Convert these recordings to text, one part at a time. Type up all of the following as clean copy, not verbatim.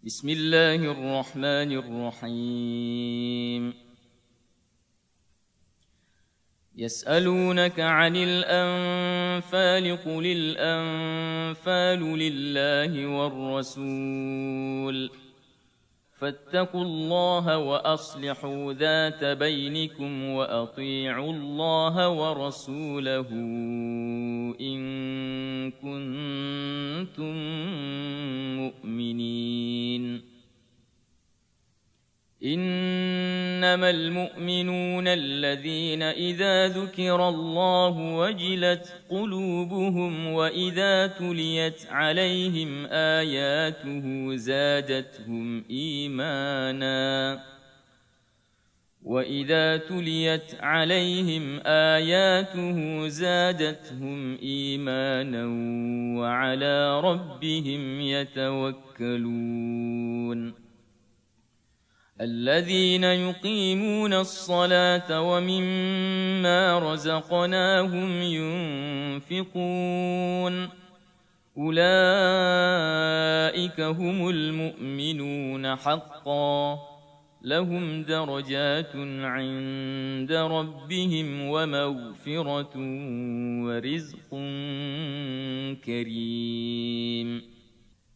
بسم الله الرحمن الرحيم. يسألونك عن الأنفال قل الأنفال لله والرسول فاتقوا الله وأصلحوا ذات بينكم وأطيعوا الله ورسوله إن كنتم مؤمنين. إنما المؤمنون الذين إذا ذكر الله وجلت قلوبهم وإذا تليت عليهم آياته زادتهم إيمانا وعلى ربهم يتوكلون. الذين يقيمون الصلاة ومما رزقناهم ينفقون أولئك هم المؤمنون حقا لهم درجات عند ربهم ومغفرة ورزق كريم.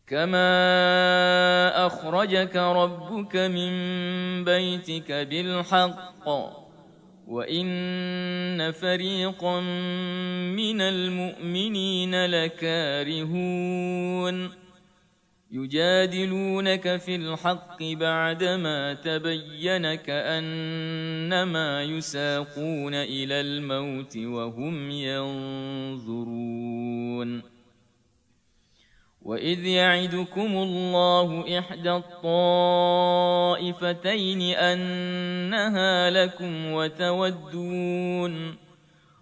كما أخرجك ربك من بيتك بالحق وإن فريقا من المؤمنين لكارهون يجادلونك في الحق بعدما تبين كأنما يساقون إلى الموت وهم ينظرون. وإذ يعدكم الله إحدى الطائفتين أنها لكم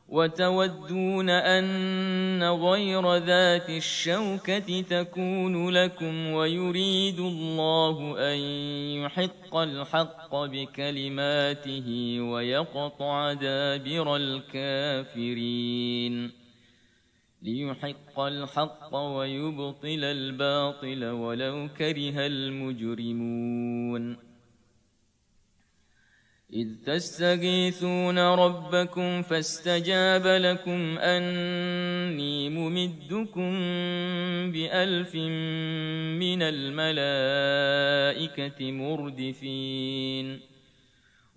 وتودون أن غير ذات الشوكة تكون لكم ويريد الله أن يحق الحق بكلماته ويقطع دابر الكافرين ليحق الحق ويبطل الباطل ولو كره المجرمون. إذ تستغيثون ربكم فاستجاب لكم أني ممدكم ب1000 من الملائكة مردفين.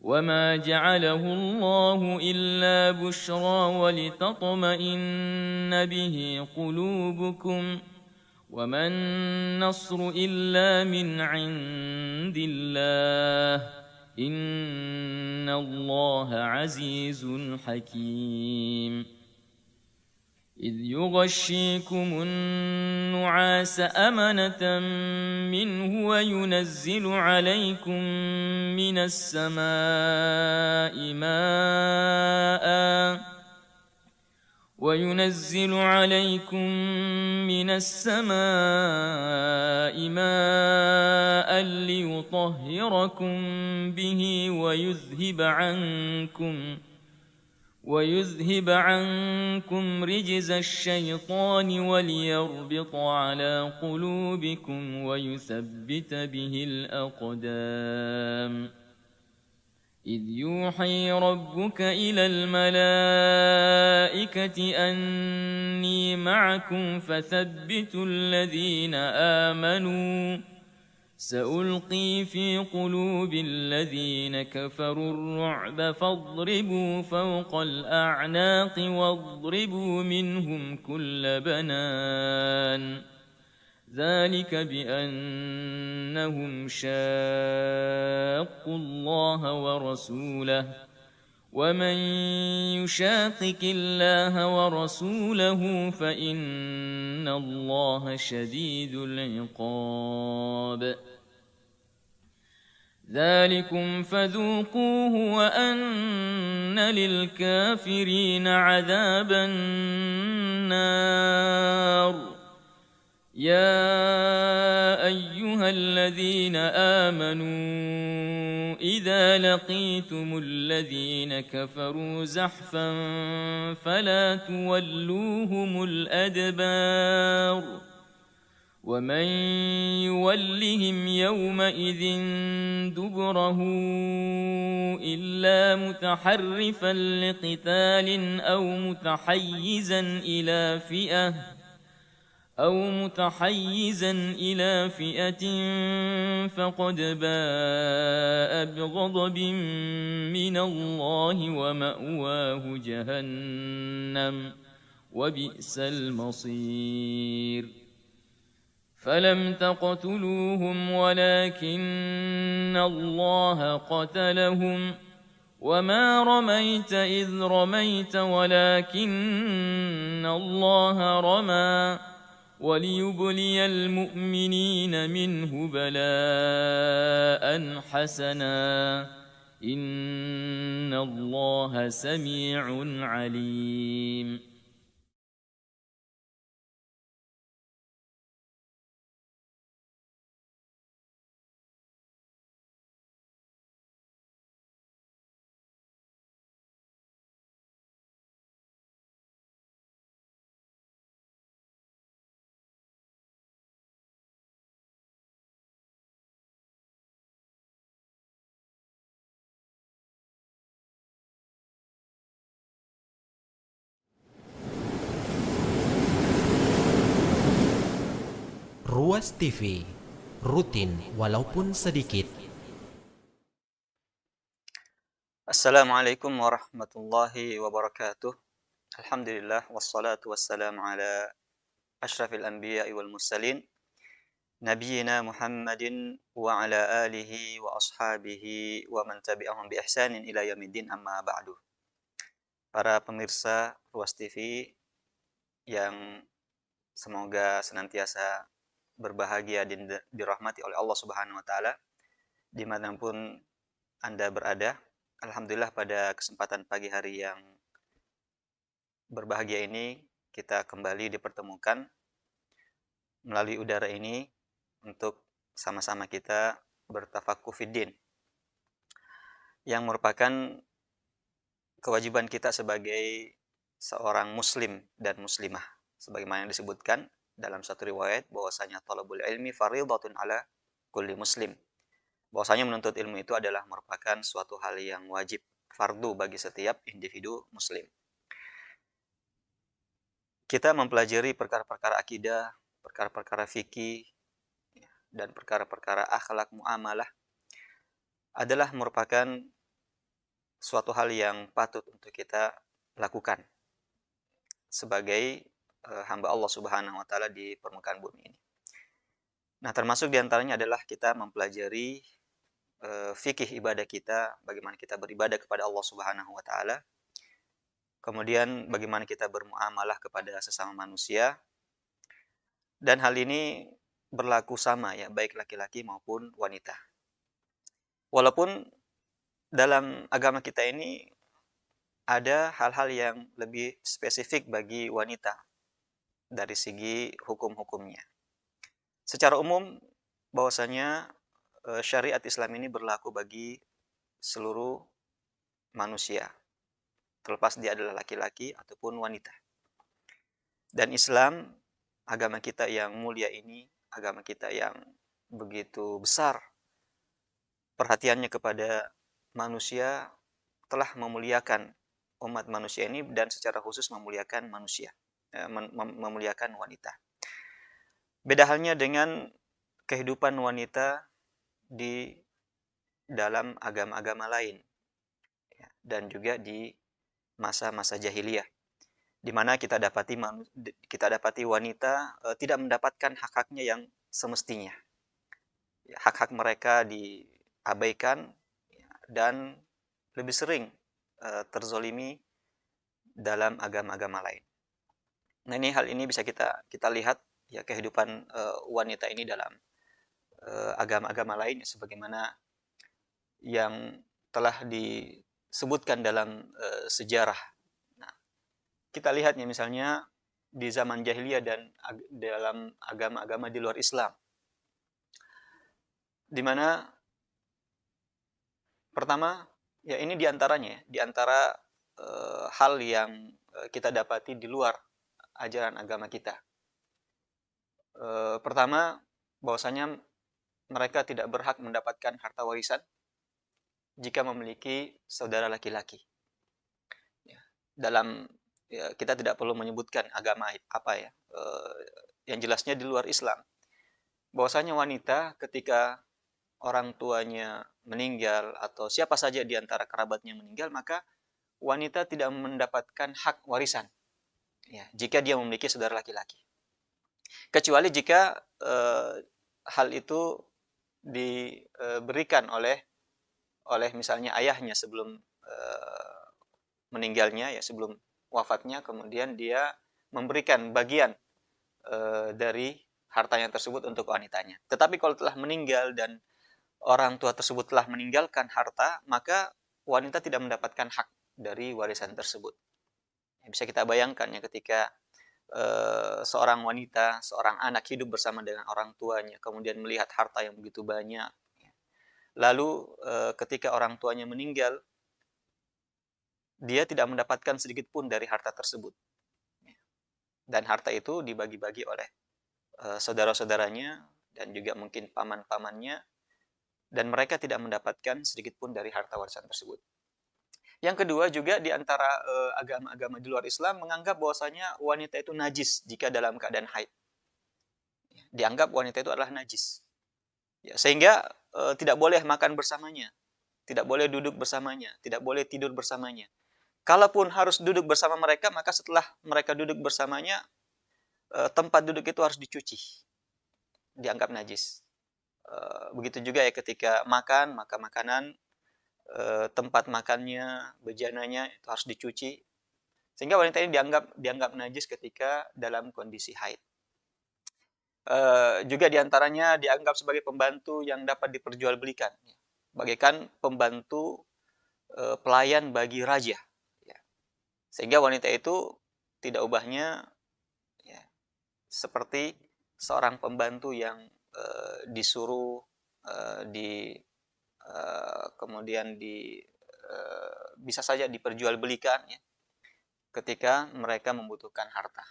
وما جعله الله إلا بشرى ولتطمئن به قلوبكم وما النصر إلا من عند الله إن الله عزيز حكيم. إذ يغشيكم النعاس أمنة منه وينزل عليكم من السماء ماء ليطهركم به ويذهب عنكم رجز الشيطان وليربط على قلوبكم ويثبت به الأقدام. إذ يوحي ربك إلى الملائكة أني معكم فثبتوا الذين آمنوا سألقي في قلوب الذين كفروا الرعب فاضربوا فوق الأعناق واضربوا منهم كل بنان ذلك بأنهم شاقوا الله ورسوله ومن يشاقق الله ورسوله فإن الله شديد العقاب. ذلكم فذوقوه وأن للكافرين عذاب النار. يا أيها الذين آمنوا إذا لقيتم الذين كفروا زحفا فلا تولوهم الأدبار ومن يولهم يومئذ دبره إلا متحرفا لقتال أو متحيزا إلى فئة فقد باء بغضب من الله ومأواه جهنم وبئس المصير فلم تقتلوهم ولكن الله قتلهم وما رميت إذ رميت ولكن الله رمى وليبلي المؤمنين منه بلاء حسنا إن الله سميع عليم. Ruas TV, rutin walaupun sedikit. Assalamualaikum warahmatullahi wabarakatuh. Alhamdulillah wassalatu wassalamu ala asyrafil anbiya'i wal mursalin nabiyyina Muhammadin wa ala alihi wa ashabihi wa man tabi'ahum bi ihsanin ila yaumiddin, amma ba'du. Para pemirsa Ruas TV yang semoga senantiasa berbahagia dan dirahmati oleh Allah Subhanahu wa taala dimanapun Anda berada. Alhamdulillah, pada kesempatan pagi hari yang berbahagia ini kita kembali dipertemukan melalui udara ini untuk sama-sama kita bertafaqquh fiddin, yang merupakan kewajiban kita sebagai seorang muslim dan muslimah, sebagaimana yang disebutkan dalam satu riwayat bahwasanya talabul ilmi fardhatun ala kulli muslim, bahwasanya menuntut ilmu itu adalah merupakan suatu hal yang wajib, fardu bagi setiap individu muslim. Kita mempelajari perkara-perkara akidah, perkara-perkara fikih, dan perkara-perkara akhlak muamalah adalah merupakan suatu hal yang patut untuk kita lakukan sebagai hamba Allah Subhanahu wa taala di permukaan bumi ini. Nah, termasuk diantaranya adalah kita mempelajari fikih ibadah kita, bagaimana kita beribadah kepada Allah Subhanahu wa taala. Kemudian bagaimana kita bermuamalah kepada sesama manusia. Dan hal ini berlaku sama ya, baik laki-laki maupun wanita. Walaupun dalam agama kita ini ada hal-hal yang lebih spesifik bagi wanita dari segi hukum-hukumnya. Secara umum bahwasanya syariat Islam ini berlaku bagi seluruh manusia, terlepas dia adalah laki-laki ataupun wanita. Dan Islam, agama kita yang mulia ini, agama kita yang begitu besar perhatiannya kepada manusia, telah memuliakan umat manusia ini dan secara khusus memuliakan manusia, memuliakan wanita. Beda halnya dengan kehidupan wanita di dalam agama-agama lain dan juga di masa-masa jahiliyah, di mana kita dapati wanita tidak mendapatkan hak-haknya yang semestinya. Hak-hak mereka diabaikan dan lebih sering terzolimi dalam agama-agama lain. Nah, hal ini bisa kita lihat ya, kehidupan wanita ini dalam agama-agama lain, sebagaimana yang telah disebutkan dalam sejarah. Nah, kita lihatnya misalnya di zaman jahiliyah dan dalam agama-agama di luar Islam, di mana pertama ya, ini diantaranya, diantara hal yang kita dapati di luar ajaran agama kita. Pertama, bahwasanya mereka tidak berhak mendapatkan harta warisan jika memiliki saudara laki-laki. Ya, dalam kita tidak perlu menyebutkan agama apa ya, yang jelasnya di luar Islam. Bahwasanya wanita ketika orang tuanya meninggal atau siapa saja di antara kerabatnya meninggal, maka wanita tidak mendapatkan hak warisan. Ya, jika dia memiliki saudara laki-laki. Kecuali jika hal itu diberikan oleh misalnya ayahnya sebelum meninggalnya, ya sebelum wafatnya, kemudian dia memberikan bagian dari hartanya tersebut untuk wanitanya. Tetapi kalau telah meninggal dan orang tua tersebut telah meninggalkan harta, maka wanita tidak mendapatkan hak dari warisan tersebut. Bisa kita bayangkan ya, ketika seorang wanita, seorang anak hidup bersama dengan orang tuanya, kemudian melihat harta yang begitu banyak, lalu ketika orang tuanya meninggal, dia tidak mendapatkan sedikit pun dari harta tersebut. Dan harta itu dibagi-bagi oleh saudara-saudaranya dan juga mungkin paman-pamannya, dan mereka tidak mendapatkan sedikit pun dari harta warisan tersebut. Yang kedua, juga di antara agama-agama di luar Islam menganggap bahwasanya wanita itu najis jika dalam keadaan haid. Dianggap wanita itu adalah najis. Ya, sehingga tidak boleh makan bersamanya, tidak boleh duduk bersamanya, tidak boleh tidur bersamanya. Kalaupun harus duduk bersama mereka, maka setelah mereka duduk bersamanya, tempat duduk itu harus dicuci. Dianggap najis. Begitu juga ya ketika makan, maka makanan, tempat makannya, bejananya itu harus dicuci. Sehingga wanita ini dianggap najis ketika dalam kondisi haid. Juga diantaranya dianggap sebagai pembantu yang dapat diperjualbelikan, bagaikan pembantu pelayan bagi raja. Sehingga wanita itu tidak ubahnya ya, seperti seorang pembantu yang disuruh kemudian bisa saja diperjualbelikan ya, ketika mereka membutuhkan harta.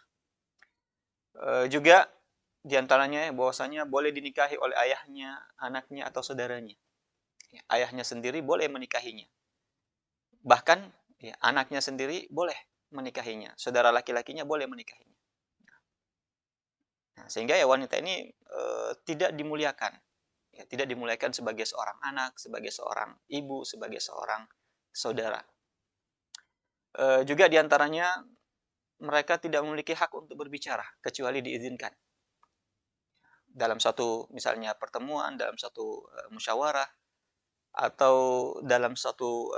Juga diantaranya bahwasanya boleh dinikahi oleh ayahnya, anaknya, atau saudaranya. Ya, ayahnya sendiri boleh menikahinya. Bahkan ya, anaknya sendiri boleh menikahinya. Saudara laki-lakinya boleh menikahinya. Nah, sehingga ya wanita ini tidak dimuliakan. Ya, tidak dimuliakan sebagai seorang anak, sebagai seorang ibu, sebagai seorang saudara. Juga diantaranya mereka tidak memiliki hak untuk berbicara kecuali diizinkan. Dalam satu misalnya pertemuan, dalam satu musyawarah, atau dalam satu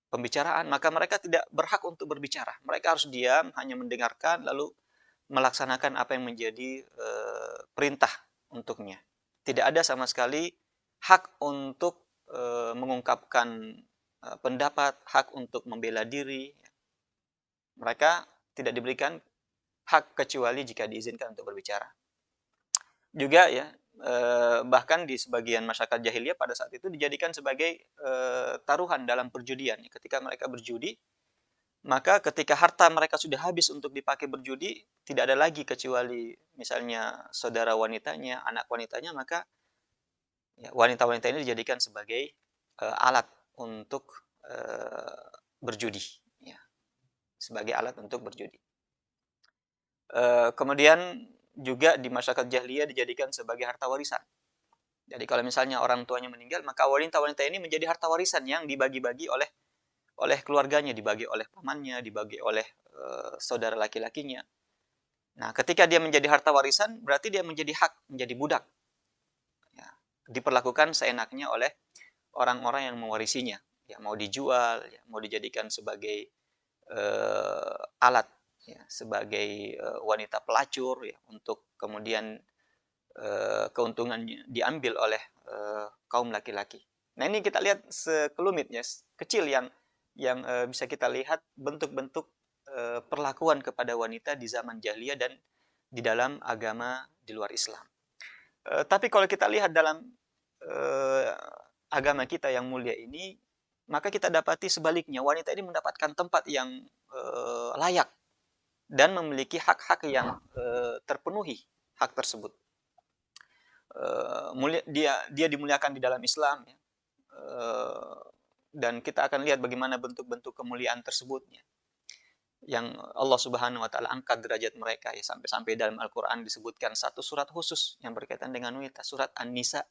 pembicaraan, maka mereka tidak berhak untuk berbicara. Mereka harus diam, hanya mendengarkan, lalu melaksanakan apa yang menjadi perintah untuknya. Tidak ada sama sekali hak untuk mengungkapkan pendapat, hak untuk membela diri. Mereka tidak diberikan hak kecuali jika diizinkan untuk berbicara. Juga ya, bahkan di sebagian masyarakat jahiliyah pada saat itu dijadikan sebagai taruhan dalam perjudian. Ketika mereka berjudi, maka ketika harta mereka sudah habis untuk dipakai berjudi, tidak ada lagi kecuali misalnya saudara wanitanya, anak wanitanya, maka ya, wanita-wanita ini dijadikan sebagai alat untuk berjudi, ya, sebagai alat untuk berjudi. Kemudian juga di masyarakat jahiliyah dijadikan sebagai harta warisan. Jadi kalau misalnya orang tuanya meninggal, maka wanita-wanita ini menjadi harta warisan yang dibagi-bagi oleh keluarganya, dibagi oleh pamannya, dibagi oleh saudara laki-lakinya. Nah, ketika dia menjadi harta warisan, berarti dia menjadi hak, menjadi budak. Ya, diperlakukan seenaknya oleh orang-orang yang mewarisinya. Ya, mau dijual, ya, mau dijadikan sebagai alat, ya, sebagai wanita pelacur, ya, untuk kemudian keuntungannya diambil oleh kaum laki-laki. Nah, ini kita lihat sekelumit ya, kecil yang bisa kita lihat bentuk-bentuk perlakuan kepada wanita di zaman jahiliyah dan di dalam agama di luar Islam. Tapi kalau kita lihat dalam agama kita yang mulia ini, maka kita dapati sebaliknya, wanita ini mendapatkan tempat yang layak dan memiliki hak-hak yang terpenuhi hak tersebut. Dia dimuliakan di dalam Islam, ya. Dan kita akan lihat bagaimana bentuk-bentuk kemuliaan tersebutnya, yang Allah Subhanahu wa taala angkat derajat mereka, ya, sampai-sampai dalam Al-Qur'an disebutkan satu surat khusus yang berkaitan dengan wanita, surat An-Nisa,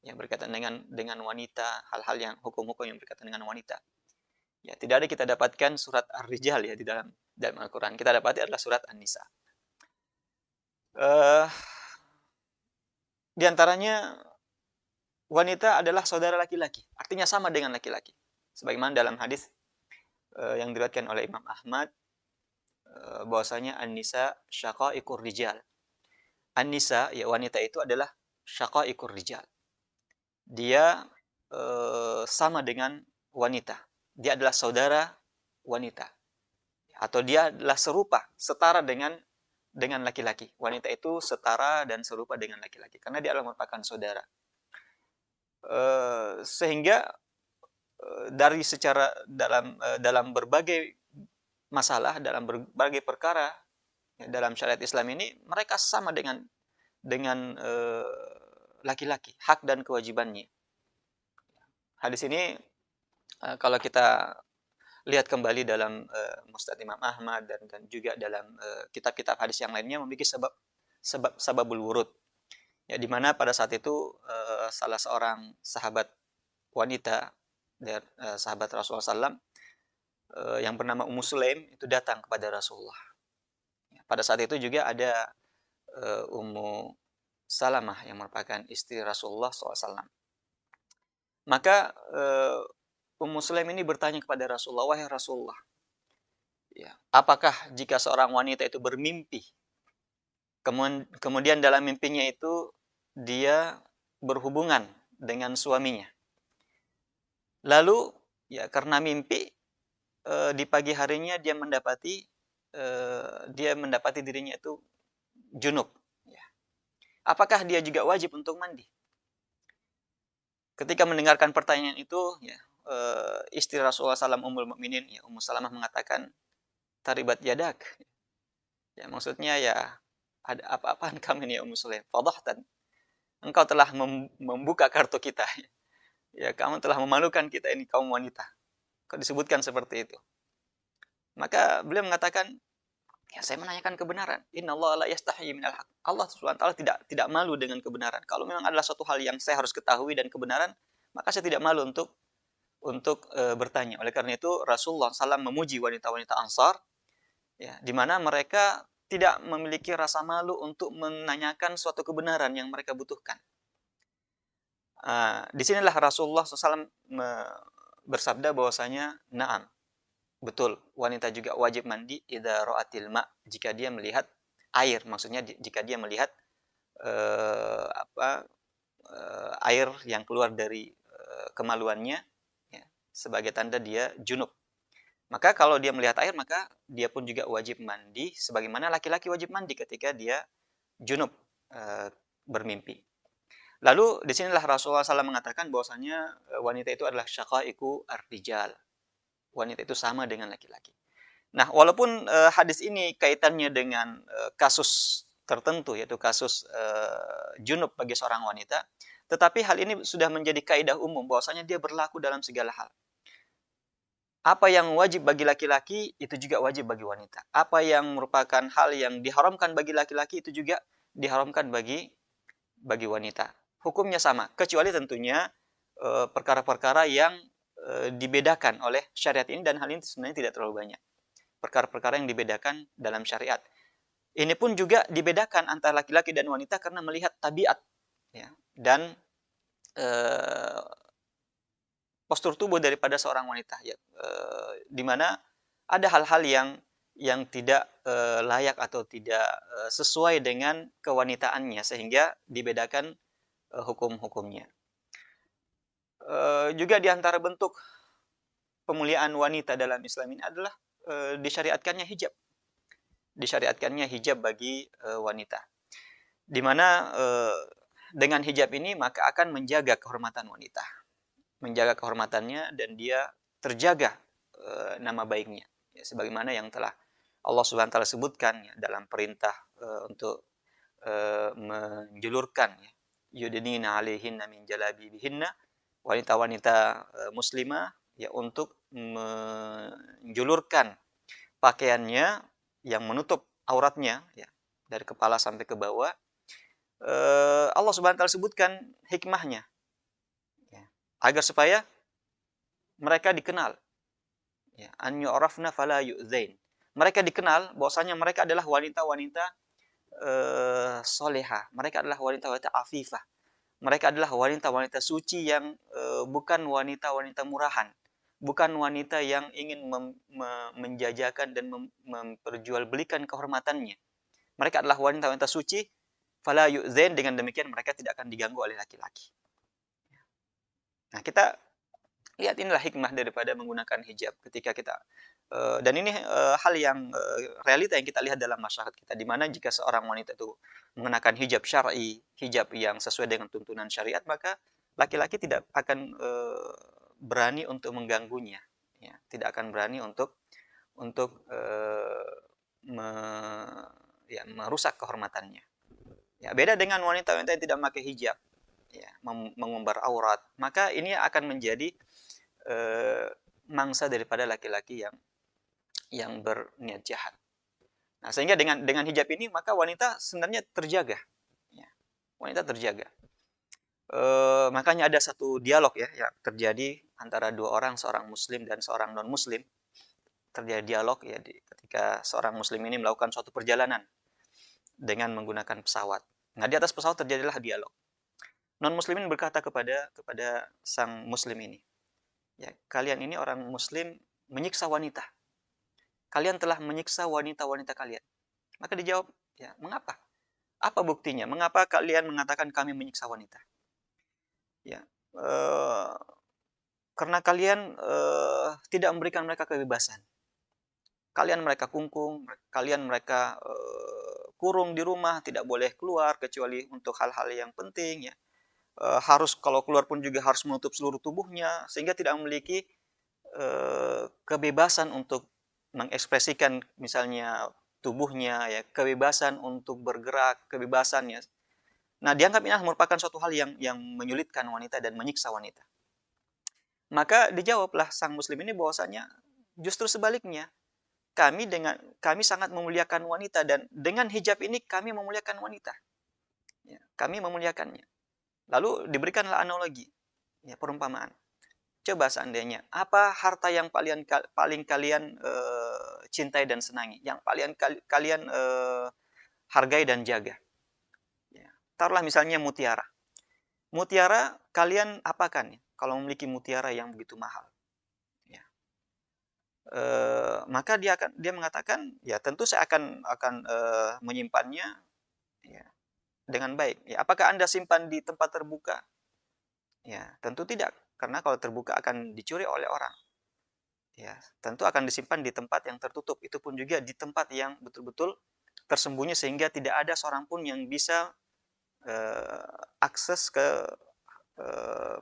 yang berkaitan dengan wanita, hal-hal yang hukum-hukum yang berkaitan dengan wanita. Ya, tidak ada kita dapatkan surat Ar-Rijal, ya, di dalam Al-Qur'an. Kita dapati adalah surat An-Nisa. Di antaranya wanita adalah saudara laki-laki, artinya sama dengan laki-laki. Sebagaimana dalam hadis yang diriwayatkan oleh Imam Ahmad, bahwasanya an-nisa syaqaiqur rijal. An-nisa, ya, wanita itu adalah syaqaiqur rijal. Dia sama dengan wanita. Dia adalah saudara wanita. Atau dia adalah serupa, setara dengan laki-laki. Wanita itu setara dan serupa dengan laki-laki karena dia adalah merupakan saudara. Sehingga dari secara dalam berbagai masalah, dalam berbagai perkara, ya, dalam syariat Islam ini mereka sama dengan laki-laki, hak dan kewajibannya. Hadis ini kalau kita lihat kembali dalam Musnad Imam Ahmad dan juga dalam kitab-kitab hadis yang lainnya memiliki sababul wurud. Ya, di mana pada saat itu salah seorang sahabat wanita dari sahabat Rasulullah SAW yang bernama Ummu Sulaim itu datang kepada Rasulullah. Ya, pada saat itu juga ada Ummu Salamah yang merupakan istri Rasulullah SAW. Maka Ummu Sulaim ini bertanya kepada Rasulullah, wahai Rasulullah, ya, apakah jika seorang wanita itu bermimpi, kemudian dalam mimpinya itu dia berhubungan dengan suaminya, lalu ya karena mimpi di pagi harinya dia mendapati dirinya itu junub, ya, apakah dia juga wajib untuk mandi? Ketika mendengarkan pertanyaan itu, ya, istri Rasulullah SAW Ummul Mukminin, ya, Ummu Salamah mengatakan, taribat yadak. Ya, maksudnya ya ada apa-apaan kamu ini ya Ummu Sulaim? Fadhahtan. Engkau telah membuka kartu kita. Ya, kamu telah memalukan kita ini kaum wanita. Kau disebutkan seperti itu. Maka beliau mengatakan, ya, saya menanyakan kebenaran. Innallaha la yastahyi minal haq. Allah SWT tidak malu dengan kebenaran. Kalau memang adalah suatu hal yang saya harus ketahui dan kebenaran, maka saya tidak malu untuk bertanya. Oleh karena itu Rasulullah SAW memuji wanita-wanita Ansar, ya, di mana mereka tidak memiliki rasa malu untuk menanyakan suatu kebenaran yang mereka butuhkan. Di sinilah Rasulullah SAW bersabda bahwasanya, na'am, betul, wanita juga wajib mandi idza ra'atil ma', jika dia melihat air, maksudnya jika dia melihat air yang keluar dari kemaluannya, ya, sebagai tanda dia junub. Maka kalau dia melihat air, maka dia pun juga wajib mandi sebagaimana laki-laki wajib mandi ketika dia junub bermimpi. Lalu di sinilah Rasulullah SAW mengatakan bahwasanya wanita itu adalah syaqaiqu ar-rijal. Wanita itu sama dengan laki-laki. Nah, walaupun hadis ini kaitannya dengan kasus tertentu, yaitu kasus junub bagi seorang wanita, tetapi hal ini sudah menjadi kaidah umum bahwasanya dia berlaku dalam segala hal. Apa yang wajib bagi laki-laki itu juga wajib bagi wanita. Apa yang merupakan hal yang diharamkan bagi laki-laki itu juga diharamkan bagi wanita. Hukumnya sama, kecuali tentunya perkara-perkara yang dibedakan oleh syariat ini, dan hal ini sebenarnya tidak terlalu banyak. Perkara-perkara yang dibedakan dalam syariat. Ini pun juga dibedakan antara laki-laki dan wanita karena melihat tabiat, ya, dan postur tubuh daripada seorang wanita, ya, di mana ada hal-hal yang tidak layak atau tidak sesuai dengan kewanitaannya sehingga dibedakan hukum-hukumnya. Juga di antara bentuk pemuliaan wanita dalam Islam ini adalah disyariatkannya hijab. Disyariatkannya hijab bagi wanita. Di mana dengan hijab ini maka akan menjaga kehormatan wanita. Menjaga kehormatannya dan dia terjaga nama baiknya. Ya, sebagaimana yang telah Allah Subhanahu wa taala sebutkan ya dalam perintah untuk menjulurkan ya, yudnina 'alaihinna min jalabibihinna, wanita-wanita muslimah ya untuk menjulurkan pakaiannya yang menutup auratnya ya dari kepala sampai ke bawah. Allah Subhanahu wa taala sebutkan hikmahnya ya, agar supaya mereka dikenal ya, an yu'rafna fala yu'dzain. Mereka dikenal bahwasanya mereka adalah wanita-wanita solehah. Mereka adalah wanita-wanita afifah. Mereka adalah wanita-wanita suci yang bukan wanita-wanita murahan. Bukan wanita yang ingin menjajakan dan memperjualbelikan kehormatannya. Mereka adalah wanita-wanita suci, fala yu'dzain, dengan demikian mereka tidak akan diganggu oleh laki-laki. Nah, kita lihat inilah hikmah daripada menggunakan hijab ketika kita dan ini hal yang realita yang kita lihat dalam masyarakat kita, di mana jika seorang wanita itu mengenakan hijab syar'i, hijab yang sesuai dengan tuntunan syariat, maka laki-laki tidak akan berani untuk mengganggunya, ya, tidak akan berani untuk merusak kehormatannya. Ya, beda dengan wanita-wanita yang tidak memakai hijab, ya, mengumbar aurat, maka ini akan menjadi mangsa daripada laki-laki yang berniat jahat. Nah, sehingga dengan hijab ini maka wanita sebenarnya terjaga, ya, wanita terjaga. Makanya ada satu dialog ya yang terjadi antara dua orang, seorang muslim dan seorang non muslim. Terjadi dialog ya ketika seorang muslim ini melakukan suatu perjalanan dengan menggunakan pesawat. Nah, di atas pesawat terjadilah dialog. Non muslimin berkata kepada sang muslim ini, ya, kalian ini orang muslim menyiksa wanita. Kalian telah menyiksa wanita-wanita kalian. Maka dijawab, ya, mengapa? Apa buktinya? Mengapa kalian mengatakan kami menyiksa wanita? Ya, karena kalian tidak memberikan mereka kebebasan. Kalian mereka kungkung, kalian mereka kurung di rumah, tidak boleh keluar kecuali untuk hal-hal yang penting, ya. Harus kalau keluar pun juga harus menutup seluruh tubuhnya, sehingga tidak memiliki kebebasan untuk mengekspresikan misalnya tubuhnya, ya, kebebasan untuk bergerak, kebebasannya. Nah, dianggap ini merupakan suatu hal yang menyulitkan wanita dan menyiksa wanita. Maka dijawablah sang muslim ini bahwasanya justru sebaliknya, kami sangat memuliakan wanita, dan dengan hijab ini kami memuliakan wanita. Ya, kami memuliakannya. Lalu diberikanlah analogi, ya, perumpamaan. Coba seandainya, apa harta yang paling kalian cintai dan senangi, yang paling kalian hargai dan jaga? Ya. Taruhlah misalnya mutiara. Mutiara kalian apakan ya, kalau memiliki mutiara yang begitu mahal? Ya. Maka dia mengatakan, ya tentu saya akan menyimpannya, ya, dengan baik. Ya, apakah Anda simpan di tempat terbuka? Ya, tentu tidak. Karena kalau terbuka akan dicuri oleh orang. Ya, tentu akan disimpan di tempat yang tertutup. Itu pun juga di tempat yang betul-betul tersembunyi sehingga tidak ada seorang pun yang bisa akses ke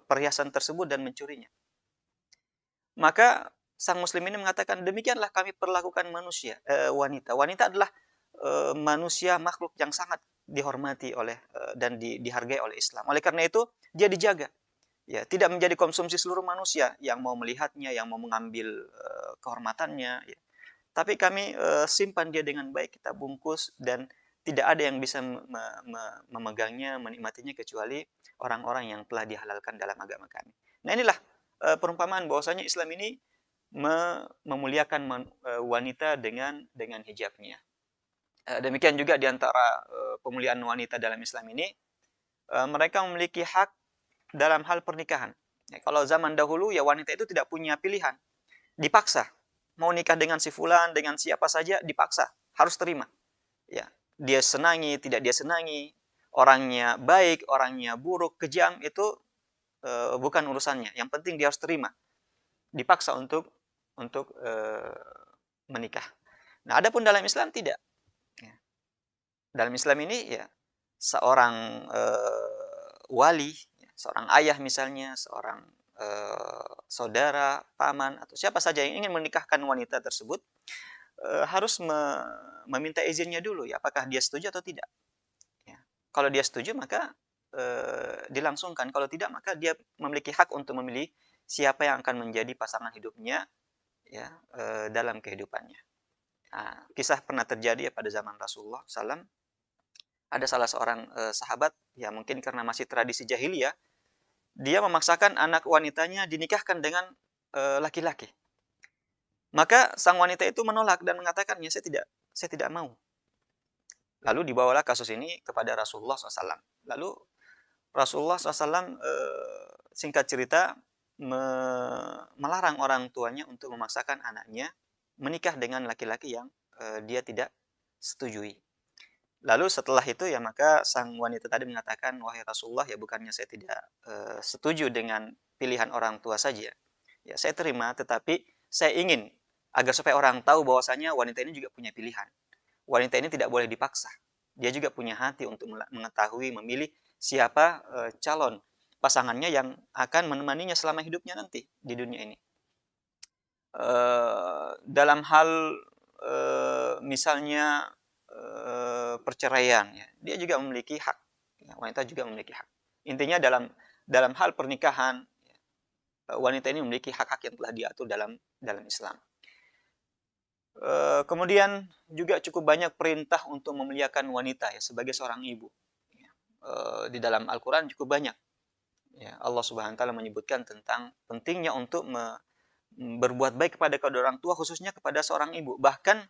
perhiasan tersebut dan mencurinya. Maka sang muslim ini mengatakan, demikianlah kami perlakukan manusia, wanita. Wanita adalah manusia, makhluk yang sangat dihormati oleh dan dihargai oleh Islam. Oleh karena itu dia dijaga. Ya, tidak menjadi konsumsi seluruh manusia yang mau melihatnya, yang mau mengambil kehormatannya. Ya. Tapi kami simpan dia dengan baik, kita bungkus, dan tidak ada yang bisa memegangnya, menikmatinya kecuali orang-orang yang telah dihalalkan dalam agama kami. Nah, inilah perumpamaan bahwasanya Islam ini memuliakan wanita dengan hijabnya. Demikian juga di antara pemuliaan wanita dalam Islam ini, mereka memiliki hak dalam hal pernikahan. Ya, kalau zaman dahulu ya wanita itu tidak punya pilihan, dipaksa. Mau nikah dengan si fulan, dengan siapa saja dipaksa, harus terima. Ya, dia senangi, tidak dia senangi, orangnya baik, orangnya buruk, kejam, itu bukan urusannya. Yang penting dia harus terima. Dipaksa untuk menikah. Nah, adapun dalam Islam tidak. Ya. Dalam Islam ini ya seorang wali, seorang ayah misalnya, seorang saudara, paman, atau siapa saja yang ingin menikahkan wanita tersebut, harus meminta izinnya dulu ya, apakah dia setuju atau tidak. Ya. Kalau dia setuju maka dilangsungkan, kalau tidak maka dia memiliki hak untuk memilih siapa yang akan menjadi pasangan hidupnya ya dalam kehidupannya. Nah, kisah pernah terjadi ya pada zaman Rasulullah SAW. Ada salah seorang sahabat ya mungkin karena masih tradisi jahiliyah, dia memaksakan anak wanitanya dinikahkan dengan laki-laki. Maka sang wanita itu menolak dan mengatakan, ya saya tidak mau. Lalu dibawalah kasus ini kepada Rasulullah SAW. Lalu Rasulullah SAW singkat cerita melarang orang tuanya untuk memaksakan anaknya menikah dengan laki-laki yang dia tidak setujui. Lalu setelah itu ya maka sang wanita tadi mengatakan, wahai Rasulullah, ya bukannya saya tidak setuju dengan pilihan orang tua saja. Ya saya terima, tetapi saya ingin agar supaya orang tahu bahwasanya wanita ini juga punya pilihan. Wanita ini tidak boleh dipaksa. Dia juga punya hati untuk mengetahui, memilih siapa calon pasangannya yang akan menemaninya selama hidupnya nanti di dunia ini. Dalam hal misalnya perceraian, ya, dia juga memiliki hak. Ya, wanita juga memiliki hak. Intinya dalam hal pernikahan, wanita ini memiliki hak-hak yang telah diatur dalam Islam. Kemudian juga cukup banyak perintah untuk memuliakan wanita ya sebagai seorang ibu. Di dalam Al-Quran cukup banyak. Ya, Allah Subhanahu Wa Taala menyebutkan tentang pentingnya untuk berbuat baik kepada kedua orang tua, khususnya kepada seorang ibu. Bahkan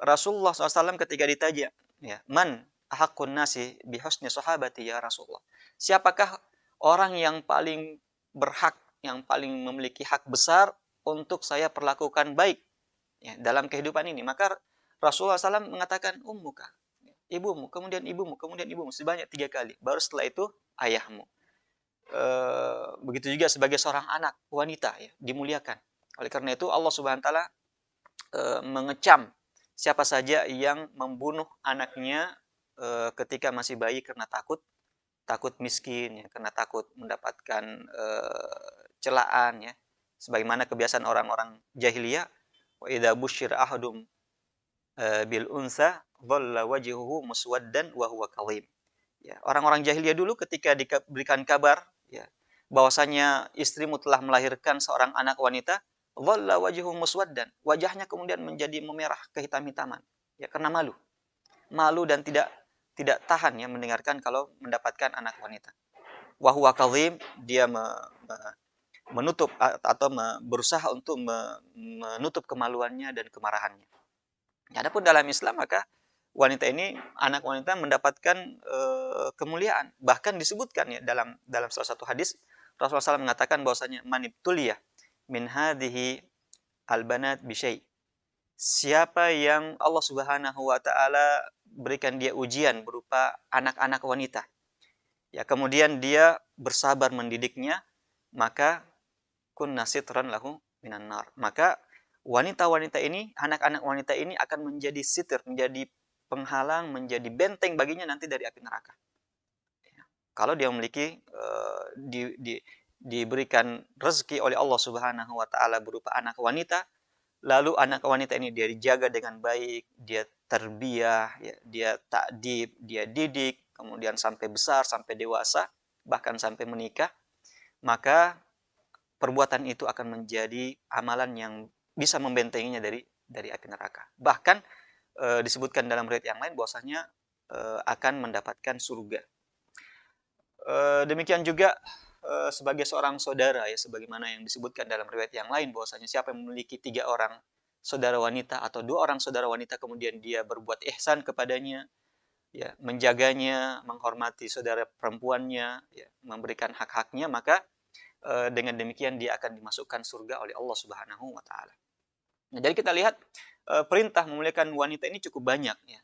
Rasulullah SAW ketika ditanya, ya, man ahaqqun nasi bihusni sahabati ya Rasulullah. Siapakah orang yang paling berhak, yang paling memiliki hak besar untuk saya perlakukan baik ya, dalam kehidupan ini? Maka Rasulullah SAW mengatakan ummuka, ibumu, kemudian ibumu, kemudian ibumu, sebanyak 3 kali. Baru setelah itu ayahmu. Begitu juga sebagai seorang anak wanita ya, dimuliakan. Oleh karena itu Allah Subhanahu Wa Taala mengecam siapa saja yang membunuh anaknya ketika masih bayi karena takut miskin ya, karena takut mendapatkan celaan ya. Sebagaimana kebiasaan orang-orang jahiliyah, wa idza busyira ahadum bil unsa dhalla wajhuhu muswaddan wa huwa kadhim. Ya, orang-orang jahiliyah dulu ketika diberikan kabar ya bahwasanya istrimu telah melahirkan seorang anak wanita, dhalla wajhuhu muswaddan, wajahnya kemudian menjadi memerah kehitam-hitaman ya karena malu dan tidak tahan ya mendengarkan kalau mendapatkan anak wanita. Wa huwa kadhim, dia menutup atau berusaha untuk menutup kemaluannya dan kemarahannya. Adapun dalam Islam maka wanita ini, anak wanita mendapatkan kemuliaan. Bahkan disebutkan ya dalam salah satu hadis Rasulullah SAW mengatakan bahwasanya manibtuliyah min hadhihi albanat bisyai. Siapa yang Allah Subhanahu Wa Taala berikan dia ujian berupa anak-anak wanita, ya kemudian dia bersabar mendidiknya, maka kunna sitran lahu minan nar. Maka wanita-wanita ini, anak-anak wanita ini akan menjadi sitir, menjadi penghalang, menjadi benteng baginya nanti dari api neraka. Kalau dia memiliki diberikan rezeki oleh Allah Subhanahu Wa Taala berupa anak wanita, lalu anak wanita ini dia dijaga dengan baik, dia tarbiyah, ya, dia ta'dib, dia didik, kemudian sampai besar, sampai dewasa, bahkan sampai menikah, maka perbuatan itu akan menjadi amalan yang bisa membentenginya dari api neraka. Bahkan disebutkan dalam riwayat yang lain bahwasanya akan mendapatkan surga. Demikian juga sebagai seorang saudara ya, sebagaimana yang disebutkan dalam riwayat yang lain bahwasanya siapa yang memiliki 3 orang saudara wanita atau 2 orang saudara wanita kemudian dia berbuat ihsan kepadanya ya, menjaganya, menghormati saudara perempuannya ya, memberikan hak-haknya, maka dengan demikian dia akan dimasukkan surga oleh Allah Subhanahu Wa Taala. Nah, jadi kita lihat perintah memuliakan wanita ini cukup banyak ya,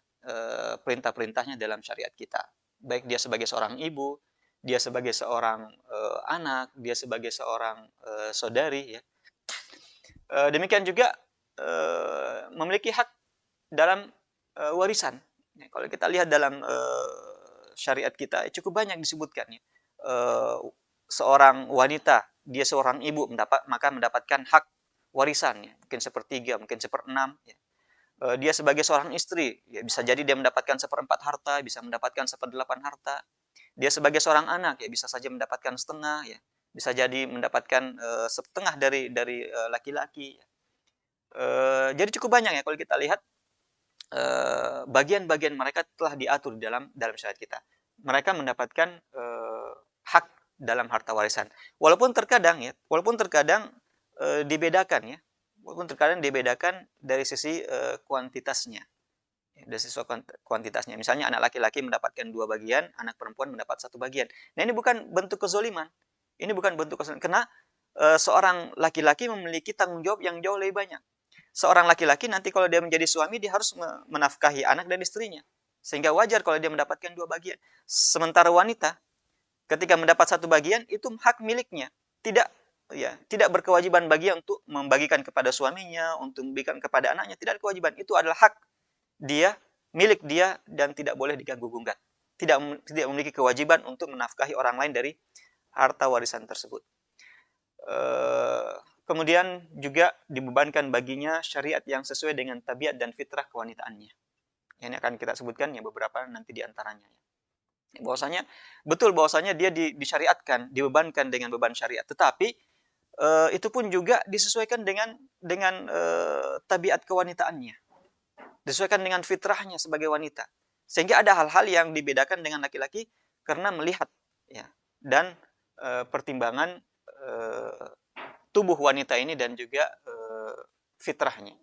perintah-perintahnya dalam syariat kita. Baik dia sebagai seorang ibu, dia sebagai seorang anak, dia sebagai seorang saudari ya. Demikian juga memiliki hak dalam warisan. Ya, kalau kita lihat dalam syariat kita cukup banyak disebutkan ya. Seorang wanita, dia seorang ibu maka mendapatkan hak warisan ya, mungkin 1/3, mungkin 1/6 ya. dia sebagai seorang istri, ya bisa jadi dia mendapatkan 1/4 harta, bisa mendapatkan 1/8 harta. Dia sebagai seorang anak, ya bisa saja mendapatkan setengah, ya bisa jadi mendapatkan setengah dari laki-laki. Jadi cukup banyak ya kalau kita lihat bagian-bagian mereka telah diatur dalam syariat kita. Mereka mendapatkan hak dalam harta warisan. Walaupun terkadang dibedakan ya. Walaupun terkadang dibedakan dari sisi kuantitasnya. Dari sisi kuantitasnya. Misalnya anak laki-laki mendapatkan 2 bagian, anak perempuan mendapat 1 bagian. Nah, ini bukan bentuk kezoliman. Ini bukan bentuk kezoliman. Karena seorang laki-laki memiliki tanggung jawab yang jauh lebih banyak. Seorang laki-laki nanti kalau dia menjadi suami, dia harus menafkahi anak dan istrinya. Sehingga wajar kalau dia mendapatkan 2 bagian. Sementara wanita, ketika mendapat 1 bagian, itu hak miliknya. Tidak berkewajiban baginya untuk membagikan kepada suaminya, untuk memberikan kepada anaknya. Tidak ada kewajiban. Itu adalah hak dia, milik dia, dan tidak boleh diganggu-gugat. Tidak memiliki kewajiban untuk menafkahi orang lain dari harta warisan tersebut. Kemudian juga dibebankan baginya syariat yang sesuai dengan tabiat dan fitrah kewanitaannya. Ini akan kita sebutkan ya beberapa nanti di antaranya. Bahwasanya dia disyariatkan, dibebankan dengan beban syariat. Tetapi itu pun juga disesuaikan dengan tabiat kewanitaannya. Disesuaikan dengan fitrahnya sebagai wanita. Sehingga ada hal-hal yang dibedakan dengan laki-laki karena melihat ya dan pertimbangan tubuh wanita ini dan juga fitrahnya.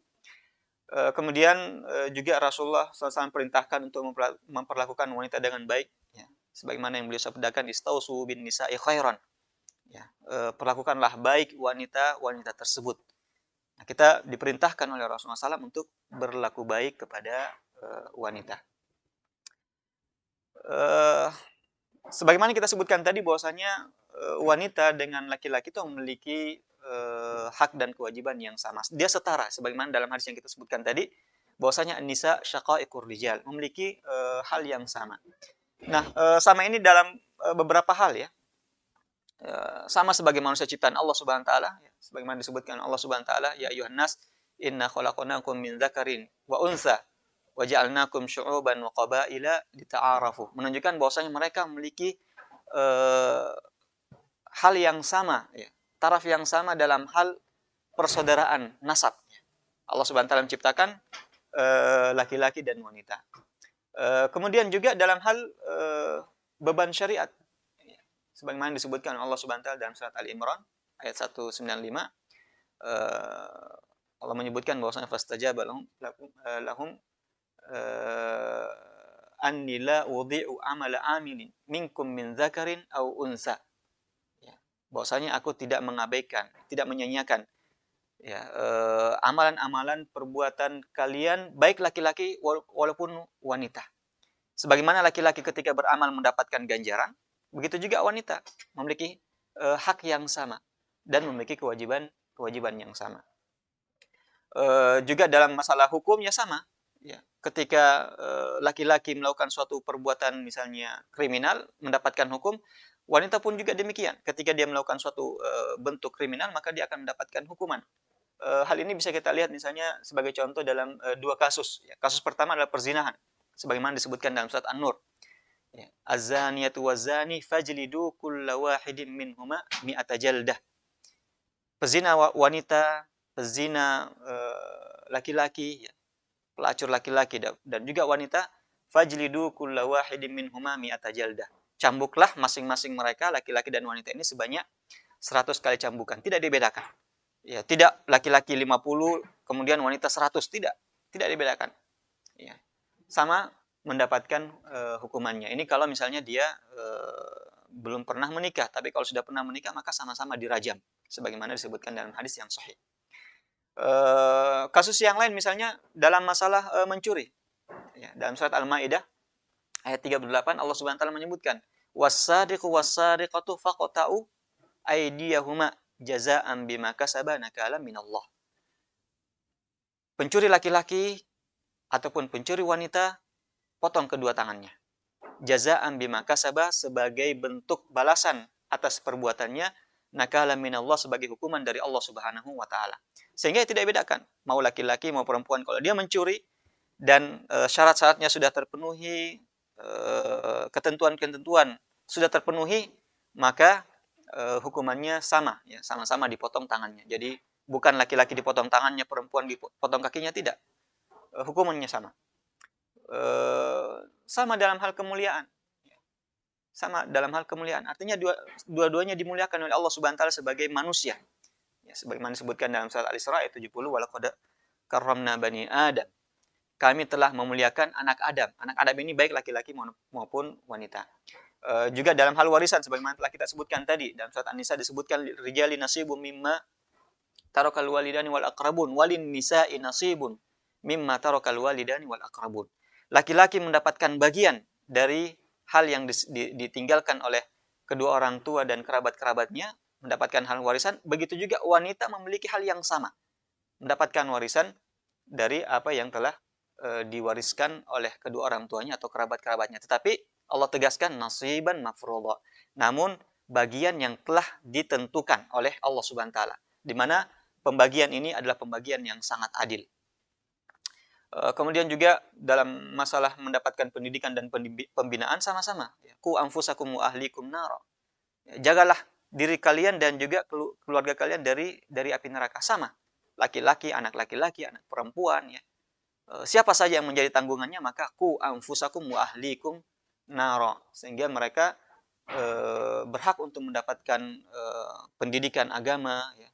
Kemudian juga Rasulullah SAW perintahkan untuk memperlakukan wanita dengan baik, ya. Sebagaimana yang beliau sabdakan, istausu bin nisa'i khairan. Ya, perlakukanlah baik wanita tersebut. Nah, kita diperintahkan oleh Rasulullah SAW untuk berlaku baik kepada wanita. Sebagaimana kita sebutkan tadi bahwasanya wanita dengan laki-laki itu memiliki hak dan kewajiban yang sama. Dia setara, sebagaimana dalam hadis yang kita sebutkan tadi, bahwasanya an-nisa syaqaiqur rijal, memiliki hal yang sama. Nah, sama ini dalam beberapa hal ya. Sama sebagai manusia ciptaan Allah Subhanahu wa taala, ya. Sebagaimana disebutkan Allah Subhanahu wa taala, ya ayuhan nas, inna khalaqnakum min dzakarin wa untha wa ja'alnakum syu'uban wa qabaila lita'arafu. Menunjukkan bahwasanya mereka memiliki hal yang sama ya. Taraf yang sama dalam hal persaudaraan nasab. Allah Subhanahu wa taala menciptakan laki-laki dan wanita. Kemudian juga dalam hal beban syariat. Sebagaimana disebutkan Allah Subhanahu wa taala dalam surat Ali Imran ayat 195, Allah menyebutkan bahwasanya fastajaba lahum anni la udhi'u amala amilin minkum min dzakarin aw unsa. Bahwasanya aku tidak mengabaikan, tidak menyanyiakan ya amalan-amalan perbuatan kalian baik laki-laki walaupun wanita. Sebagaimana laki-laki ketika beramal mendapatkan ganjaran, begitu juga wanita memiliki hak yang sama dan memiliki kewajiban yang sama. Juga dalam masalah hukumnya sama. Ya, ketika laki-laki melakukan suatu perbuatan misalnya kriminal mendapatkan hukum, wanita pun juga demikian. Ketika dia melakukan suatu bentuk kriminal, maka dia akan mendapatkan hukuman. Hal ini bisa kita lihat misalnya sebagai contoh dalam 2 kasus. Ya, kasus pertama adalah perzinahan, sebagaimana disebutkan dalam surat An-Nur. Ya, az-zaniyatu waz-zani fajlidu kulla wahidin minhuma mi'ata jaldah. Pezina wanita, pezina laki-laki, ya, pelacur laki-laki dan juga wanita, fajlidu kulla wahidin minhuma mi'ata jaldah. Cambuklah masing-masing mereka, laki-laki dan wanita ini sebanyak 100 kali cambukan. Tidak dibedakan. Ya, tidak laki-laki 50, kemudian wanita 100. Tidak dibedakan. Ya. Sama mendapatkan hukumannya. Ini kalau misalnya dia belum pernah menikah. Tapi kalau sudah pernah menikah, maka sama-sama dirajam. Sebagaimana disebutkan dalam hadis yang sahih. Kasus yang lain misalnya dalam masalah mencuri. Ya, dalam surat Al-Maidah ayat 38 Allah Subhanahu wa taala menyebutkan was-sariqu was-sariqatu faqta'u aydiyahuma jazaa'an bima kasaba nakalan minallah. Pencuri laki-laki ataupun pencuri wanita, potong kedua tangannya. Jazaa'an bima kasaba, sebagai bentuk balasan atas perbuatannya, nakalan minallah, sebagai hukuman dari Allah Subhanahu wa taala. Sehingga tidak bedakan mau laki-laki mau perempuan, kalau dia mencuri dan syarat-syaratnya sudah terpenuhi, ketentuan-ketentuan sudah terpenuhi, maka hukumannya sama ya, sama-sama dipotong tangannya. Jadi bukan laki-laki dipotong tangannya, perempuan dipotong kakinya, tidak. Hukumannya sama. Sama dalam hal kemuliaan. Sama dalam hal kemuliaan. Artinya dua-duanya dimuliakan oleh Allah Subhanahu wa taala sebagai manusia. Ya, sebagaimana disebutkan dalam surat Al-Isra ayat 70, walaqad karramna bani Adam. Kami telah memuliakan anak Adam. Anak Adam ini baik laki-laki maupun wanita. Juga dalam hal warisan sebagaimana telah kita sebutkan tadi, dalam surat An-Nisa disebutkan rijali nasibum mimma tarakal walidani wal aqrabun walin nisa'i nasibun mimma tarakal walidani wal aqrabun. Laki-laki mendapatkan bagian dari hal yang ditinggalkan oleh kedua orang tua dan kerabat-kerabatnya, mendapatkan hal warisan. Begitu juga wanita memiliki hal yang sama, mendapatkan warisan dari apa yang telah diwariskan oleh kedua orang tuanya atau kerabat-kerabatnya. Tetapi Allah tegaskan nasiban mafruḍa, namun bagian yang telah ditentukan oleh Allah Subhanahu wa taala, di mana pembagian ini adalah pembagian yang sangat adil. Kemudian juga dalam masalah mendapatkan pendidikan dan pembinaan sama-sama. Qu anfusakum wa ahlikum nar. Jagalah diri kalian dan juga keluarga kalian dari api neraka. Sama. Laki-laki, anak perempuan ya. Siapa saja yang menjadi tanggungannya, maka qu anfusakum wa ahlikum nar. Sehingga mereka berhak untuk mendapatkan pendidikan agama ya.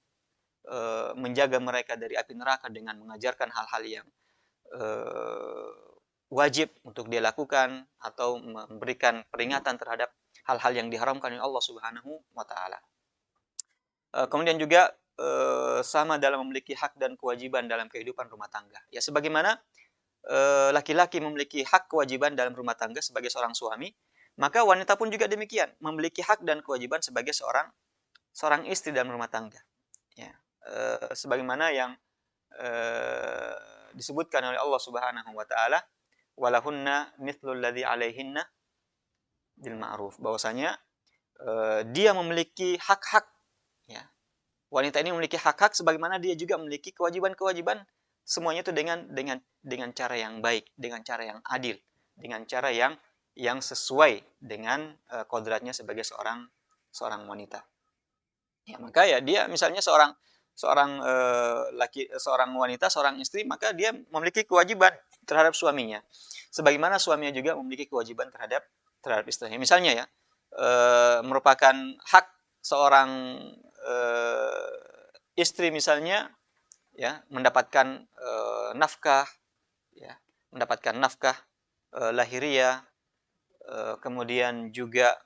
Menjaga mereka dari api neraka dengan mengajarkan hal-hal yang wajib untuk dia lakukan atau memberikan peringatan terhadap hal-hal yang diharamkan oleh Allah Subhanahu wa taala. Kemudian juga sama dalam memiliki hak dan kewajiban dalam kehidupan rumah tangga. Ya sebagaimana laki-laki memiliki hak kewajiban dalam rumah tangga sebagai seorang suami, maka wanita pun juga demikian, memiliki hak dan kewajiban sebagai seorang istri dalam rumah tangga. Ya, sebagaimana yang disebutkan oleh Allah Subhanahu wa taala, walahunna mithlul ladzi 'alaihinna bil ma'ruf, bahwasanya dia memiliki hak-hak ya. Wanita ini memiliki hak-hak sebagaimana dia juga memiliki kewajiban-kewajiban, semuanya itu dengan cara yang baik, dengan cara yang adil, dengan cara yang sesuai dengan kodratnya sebagai seorang wanita. Ya, maka ya dia misalnya seorang wanita, seorang istri, maka dia memiliki kewajiban terhadap suaminya, sebagaimana suaminya juga memiliki kewajiban terhadap istrinya. Misalnya ya, merupakan hak seorang istri misalnya ya mendapatkan nafkah ya, mendapatkan nafkah lahiriah, kemudian juga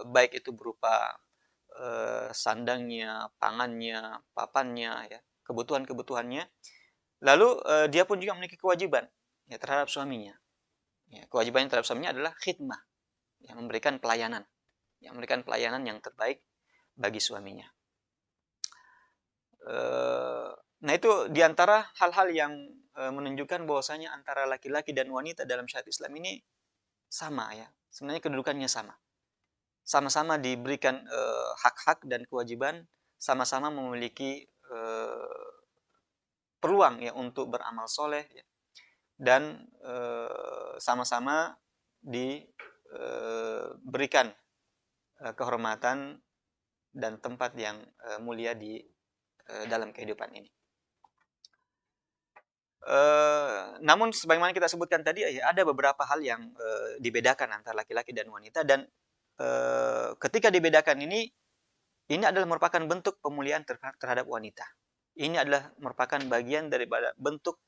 baik itu berupa sandangnya, pangannya, papannya, ya, kebutuhannya. Lalu dia pun juga memiliki kewajiban ya terhadap suaminya. Ya, kewajibannya terhadap suaminya adalah khidmah, yang memberikan pelayanan yang terbaik bagi suaminya. Nah itu diantara hal-hal yang menunjukkan bahwasanya antara laki-laki dan wanita dalam syariat Islam ini sama ya, sebenarnya kedudukannya sama. Sama-sama diberikan hak-hak dan kewajiban, sama-sama memiliki peluang ya untuk beramal soleh ya, dan sama-sama diberikan kehormatan dan tempat yang mulia di dalam kehidupan ini. Namun sebagaimana kita sebutkan tadi ya, ada beberapa hal yang dibedakan antara laki-laki dan wanita, dan ketika dibedakan ini adalah merupakan bentuk pemuliaan terhadap wanita. Ini adalah merupakan bagian daripada bentuk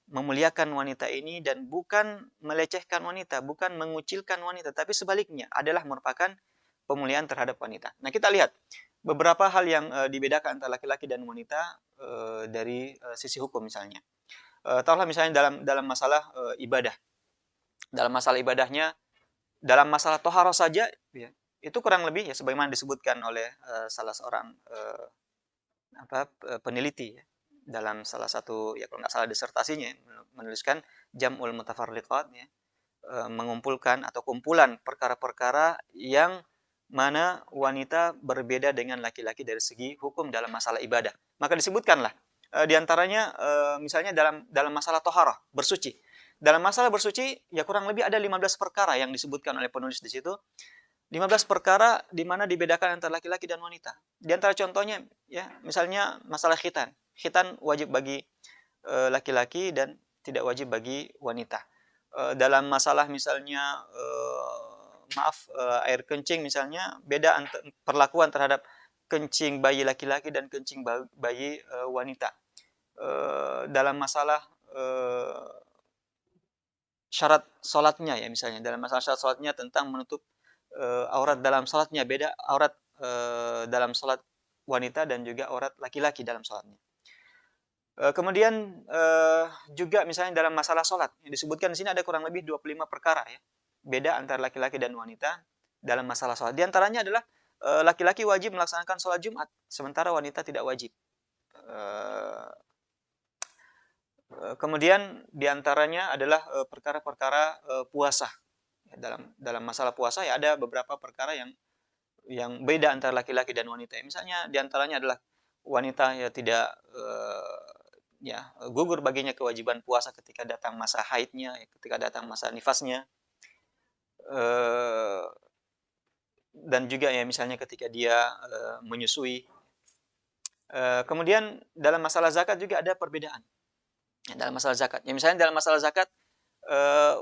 memuliakan wanita ini, dan bukan melecehkan wanita, bukan mengucilkan wanita, tapi sebaliknya adalah merupakan pemuliaan terhadap wanita. Nah kita lihat beberapa hal yang dibedakan antara laki-laki dan wanita dari sisi hukum misalnya. Taruhlah misalnya dalam masalah ibadah. Dalam masalah ibadahnya, dalam masalah toharoh saja ya, itu kurang lebih ya sebagaimana disebutkan oleh salah seorang peneliti ya, dalam salah satu ya kalau nggak salah disertasinya menuliskan Jam'ul Mutafarriqat ya, mengumpulkan atau kumpulan perkara-perkara yang mana wanita berbeda dengan laki-laki dari segi hukum dalam masalah ibadah. Maka disebutkanlah di antaranya misalnya dalam masalah toharah, bersuci. Dalam masalah bersuci ya kurang lebih ada 15 perkara yang disebutkan oleh penulis di situ. 15 perkara di mana dibedakan antara laki-laki dan wanita. Di antara contohnya ya, misalnya masalah khitan. Khitan wajib bagi laki-laki dan tidak wajib bagi wanita. Dalam masalah misalnya air kencing misalnya, beda perlakuan terhadap kencing bayi laki-laki dan kencing bayi wanita. Dalam masalah syarat sholatnya ya, misalnya dalam masalah syarat sholatnya tentang menutup aurat dalam sholatnya, beda aurat dalam sholat wanita dan juga aurat laki-laki dalam sholatnya. Kemudian juga misalnya dalam masalah sholat, yang disebutkan di sini ada kurang lebih 25 perkara ya, beda antara laki-laki dan wanita dalam masalah sholat. Di antaranya adalah laki-laki wajib melaksanakan sholat Jumat, sementara wanita tidak wajib. Kemudian di antaranya adalah perkara-perkara puasa. Dalam masalah puasa ya ada beberapa perkara yang beda antara laki-laki dan wanita. Misalnya di antaranya adalah wanita ya tidak gugur baginya kewajiban puasa ketika datang masa haidnya, ketika datang masa nifasnya, dan juga ya misalnya ketika dia menyusui. Kemudian dalam masalah zakat juga ada perbedaan. Dalam masalah zakat, ya misalnya dalam masalah zakat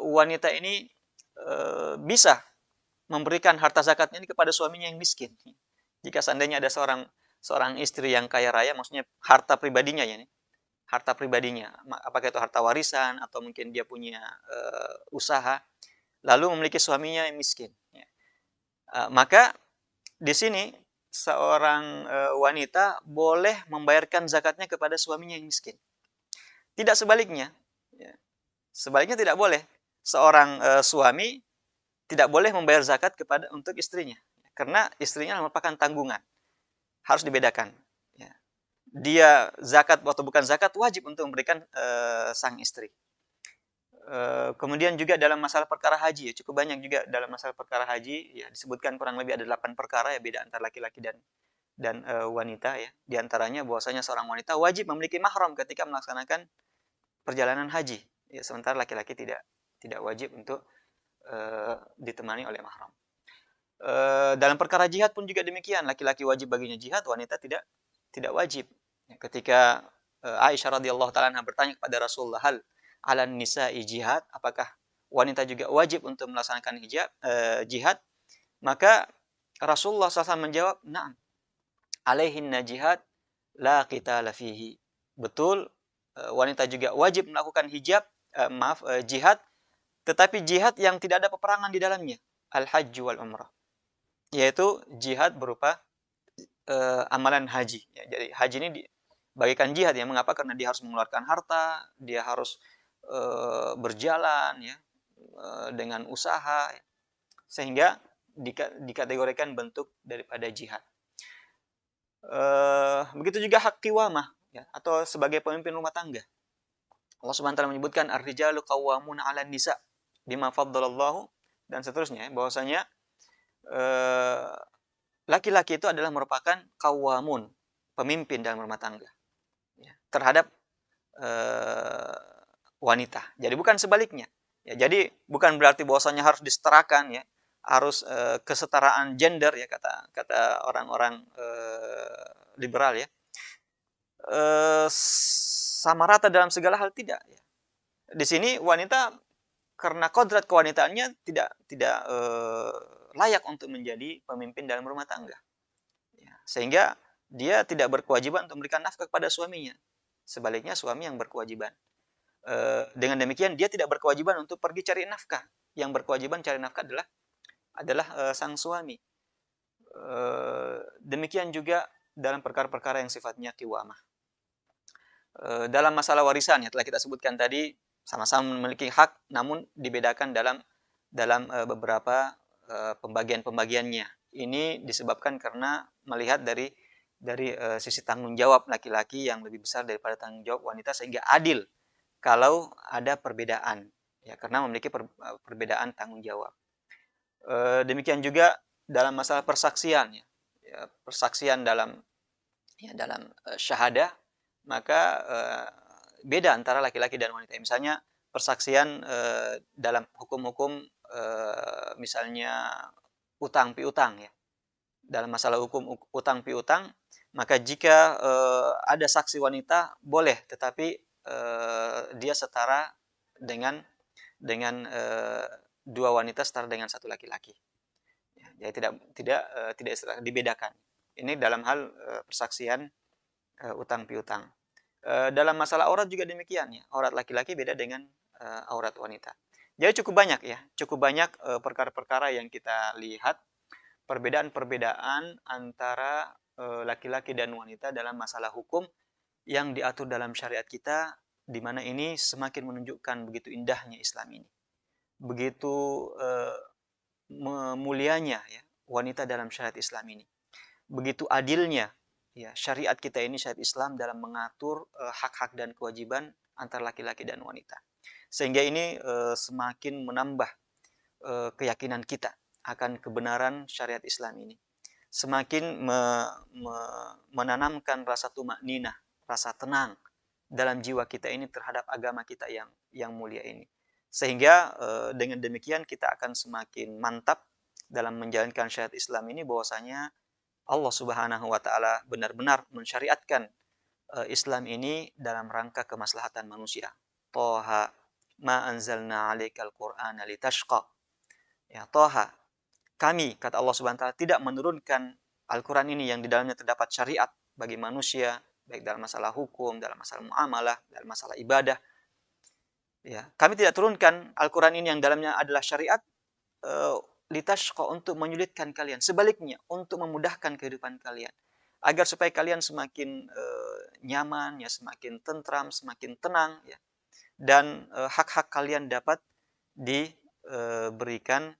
wanita ini bisa memberikan harta zakatnya ini kepada suaminya yang miskin. Jika seandainya ada seorang istri yang kaya raya, maksudnya harta pribadinya ya, harta pribadinya, apakah itu harta warisan atau mungkin dia punya usaha, lalu memiliki suaminya yang miskin. Maka di sini seorang wanita boleh membayarkan zakatnya kepada suaminya yang miskin. Tidak sebaliknya. Sebaliknya tidak boleh. Seorang suami tidak boleh membayar zakat untuk istrinya. Karena istrinya merupakan tanggungan. Harus dibedakan. Dia zakat atau bukan zakat wajib untuk memberikan sang istri. Kemudian juga dalam masalah perkara haji, cukup banyak juga dalam masalah perkara haji, ya disebutkan kurang lebih ada 8 perkara ya, beda antara laki-laki dan wanita ya. Di antaranya bahwasanya seorang wanita wajib memiliki mahram ketika melaksanakan perjalanan haji, ya, sementara laki-laki tidak wajib untuk ditemani oleh mahram. Dalam perkara jihad pun juga demikian, laki-laki wajib baginya jihad, wanita tidak wajib. Ketika Aisyah radhiyallahu taala anha bertanya kepada Rasulullah, hal alan nisa'i jihad, apakah wanita juga wajib untuk melaksanakan jihad? Maka Rasulullah SAW menjawab, na'am, alaihinna jihad la qitala fihi. Betul, wanita juga wajib melakukan jihad, tetapi jihad yang tidak ada peperangan di dalamnya, al-hajj wal umrah, yaitu jihad berupa amalan haji. Ya, jadi haji ini bagikan jihad ya. Mengapa? Karena dia harus mengeluarkan harta, dia harus berjalan ya dengan usaha, sehingga dikategorikan bentuk daripada jihad. Begitu juga hak qiwamah ya, atau sebagai pemimpin rumah tangga. Allah Subhanahu wa taala menyebutkan ar-rijalu qawwamuna 'alan nisa bima faddalallahu dan seterusnya, bahwasanya laki-laki itu adalah merupakan qawwamun, pemimpin dalam rumah tangga ya, terhadap wanita. Jadi bukan sebaliknya. Ya, jadi bukan berarti bahwasanya harus disetarakan ya, harus kesetaraan gender ya, kata orang-orang liberal ya. Sama rata dalam segala hal, tidak ya. Di sini wanita karena kodrat kewanitaannya tidak layak untuk menjadi pemimpin dalam rumah tangga. Ya, sehingga dia tidak berkewajiban untuk memberikan nafkah kepada suaminya. Sebaliknya suami yang berkewajiban. Dengan demikian dia tidak berkewajiban untuk pergi cari nafkah. Yang berkewajiban cari nafkah adalah sang suami. Demikian juga dalam perkara-perkara yang sifatnya qiwamah. Dalam masalah warisan yang telah kita sebutkan tadi, sama-sama memiliki hak, namun dibedakan dalam beberapa pembagian-pembagiannya. Ini disebabkan karena melihat dari sisi tanggung jawab laki-laki yang lebih besar daripada tanggung jawab wanita, sehingga adil kalau ada perbedaan ya, karena memiliki perbedaan tanggung jawab. Demikian juga dalam masalah persaksian persaksian dalam syahadah, maka beda antara laki-laki dan wanita. Misalnya persaksian dalam hukum-hukum misalnya utang piutang ya. Dalam masalah hukum utang piutang, maka jika ada saksi wanita boleh, tetapi dia setara dengan dua wanita setara dengan satu laki-laki. Ya, jadi tidak dibedakan. Ini dalam hal persaksian utang piutang. Dalam masalah aurat juga demikian ya. Aurat laki-laki beda dengan aurat wanita. Jadi cukup banyak ya, perkara-perkara yang kita lihat, perbedaan-perbedaan antara laki-laki dan wanita dalam masalah hukum yang diatur dalam syariat kita, di mana ini semakin menunjukkan begitu indahnya Islam ini, begitu mulianya ya wanita dalam syariat Islam ini, begitu adilnya ya syariat kita ini, syariat Islam dalam mengatur hak-hak dan kewajiban antara laki-laki dan wanita, sehingga ini semakin menambah keyakinan kita akan kebenaran syariat Islam ini, semakin menanamkan rasa tumakninah, rasa tenang dalam jiwa kita ini terhadap agama kita yang mulia ini. Sehingga dengan demikian kita akan semakin mantap dalam menjalankan syariat Islam ini, bahwasanya Allah Subhanahu wa taala benar-benar mensyariatkan Islam ini dalam rangka kemaslahatan manusia. Toha ma anzalna 'alaikal Qur'ana litashqa. Ya, Toha, kami, kata Allah Subhanahu wa taala, tidak menurunkan Al-Qur'an ini yang di dalamnya terdapat syariat bagi manusia, baik dalam masalah hukum, dalam masalah muamalah, dalam masalah ibadah. Ya, kami tidak turunkan Al-Quran ini yang dalamnya adalah syariat litashqa, untuk menyulitkan kalian. Sebaliknya, untuk memudahkan kehidupan kalian, agar supaya kalian semakin nyaman, ya, semakin tentram, semakin tenang, ya, dan hak-hak kalian dapat diberikan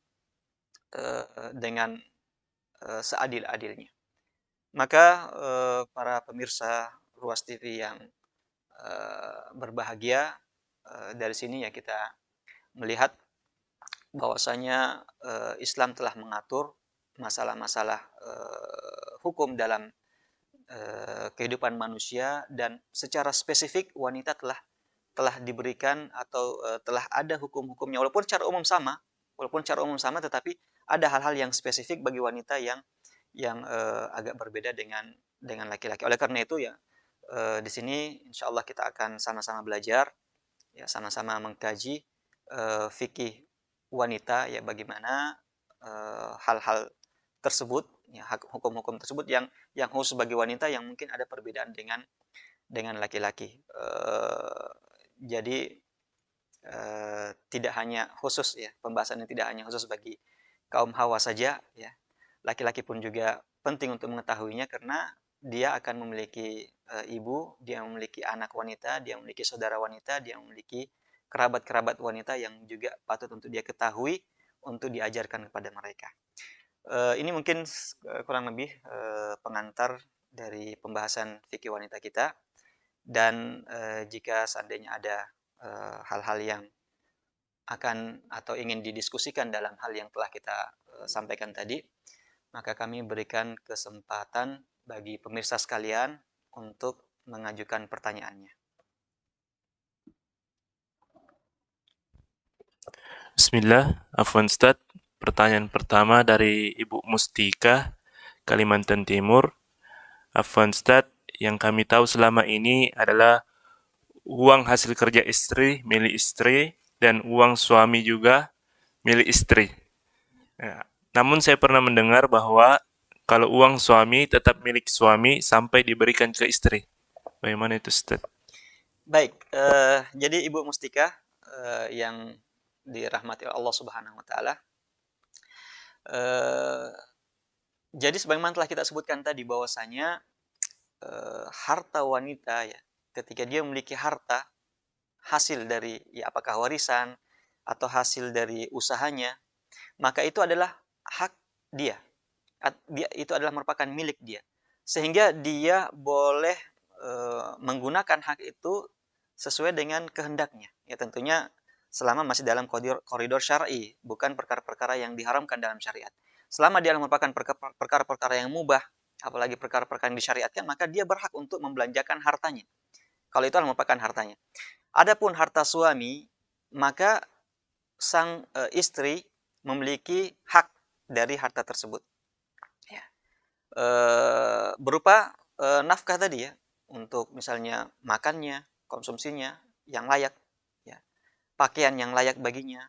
dengan seadil-adilnya. Maka para pemirsa Ruas TV yang berbahagia, dari sini ya kita melihat bahwasanya Islam telah mengatur masalah-masalah hukum dalam kehidupan manusia, dan secara spesifik wanita telah diberikan atau telah ada hukum-hukumnya, walaupun secara umum sama, tetapi ada hal-hal yang spesifik bagi wanita yang agak berbeda dengan laki-laki. Oleh karena itu ya, di sini insya Allah kita akan sama-sama belajar, ya, sama-sama mengkaji fikih wanita, ya, bagaimana hal-hal tersebut, ya, hukum-hukum tersebut yang khusus bagi wanita, yang mungkin ada perbedaan dengan laki-laki. Jadi tidak hanya khusus, ya, pembahasannya tidak hanya khusus bagi kaum hawa saja, ya, laki-laki pun juga penting untuk mengetahuinya, karena dia akan memiliki ibu, dia memiliki anak wanita, dia memiliki saudara wanita, dia memiliki kerabat-kerabat wanita yang juga patut untuk dia ketahui, untuk diajarkan kepada mereka. Ini mungkin kurang lebih pengantar dari pembahasan fikih wanita kita. Dan jika seandainya ada hal-hal yang akan atau ingin didiskusikan dalam hal yang telah kita sampaikan tadi, maka kami berikan kesempatan bagi pemirsa sekalian untuk mengajukan pertanyaannya. Bismillah, Afwan Ustaz. Pertanyaan pertama dari Ibu Mustika, Kalimantan Timur. Afwan Ustaz, yang kami tahu selama ini adalah uang hasil kerja istri milik istri, dan uang suami juga milik istri. Ya. Namun saya pernah mendengar bahwa kalau uang suami tetap milik suami sampai diberikan ke istri. Bagaimana itu, Ustaz? Baik, jadi Ibu Mustika yang dirahmati Allah Subhanahu wa taala, jadi sebagaimana telah kita sebutkan tadi, bahwasanya harta wanita, ya, ketika dia memiliki harta hasil dari, ya, apakah warisan atau hasil dari usahanya, maka itu adalah hak dia. Itu adalah merupakan milik dia, sehingga dia boleh menggunakan hak itu sesuai dengan kehendaknya, ya, tentunya selama masih dalam koridor syar'i, bukan perkara-perkara yang diharamkan dalam syariat. selama dia merupakan perkara-perkara yang mubah, apalagi perkara-perkara yang disyariatkan, maka dia berhak untuk membelanjakan hartanya. Kalau itu merupakan hartanya. Adapun harta suami, maka sang istri memiliki hak dari harta tersebut. Ya. Berupa nafkah tadi ya, untuk misalnya makannya, konsumsinya yang layak, ya. Pakaian yang layak baginya,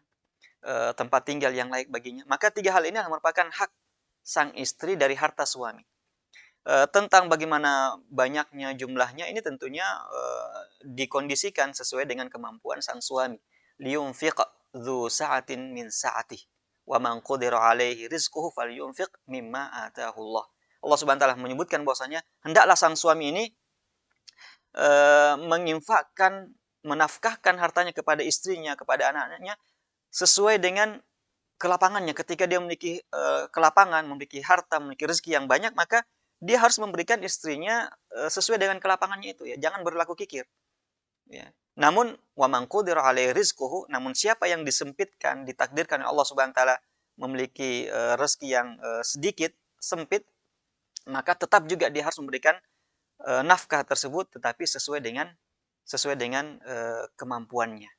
tempat tinggal yang layak baginya. Maka 3 hal ini merupakan hak sang istri dari harta suami. Tentang bagaimana banyaknya jumlahnya ini tentunya dikondisikan sesuai dengan kemampuan sang suami. Liyunfiq dzu sa'atin min sa'atih wa man qudira 'alaihi rizquhu falyunfiq mimma ataahu Allah. Allah Subhanahu wa taala menyebutkan bahwasanya hendaklah sang suami ini menginfakkan, menafkahkan hartanya kepada istrinya, kepada anak-anaknya sesuai dengan kelapangannya. Ketika dia memiliki kelapangan, memiliki harta, memiliki rezeki yang banyak, maka dia harus memberikan istrinya sesuai dengan kelapangannya itu ya. Jangan berlaku kikir. Ya. Namun wa man qudira 'alaihi rizquhu, namun siapa yang disempitkan, ditakdirkan oleh Allah Subhanahu wa taala memiliki rezeki yang sedikit, sempit, maka tetap juga dia harus memberikan nafkah tersebut tetapi sesuai dengan kemampuannya.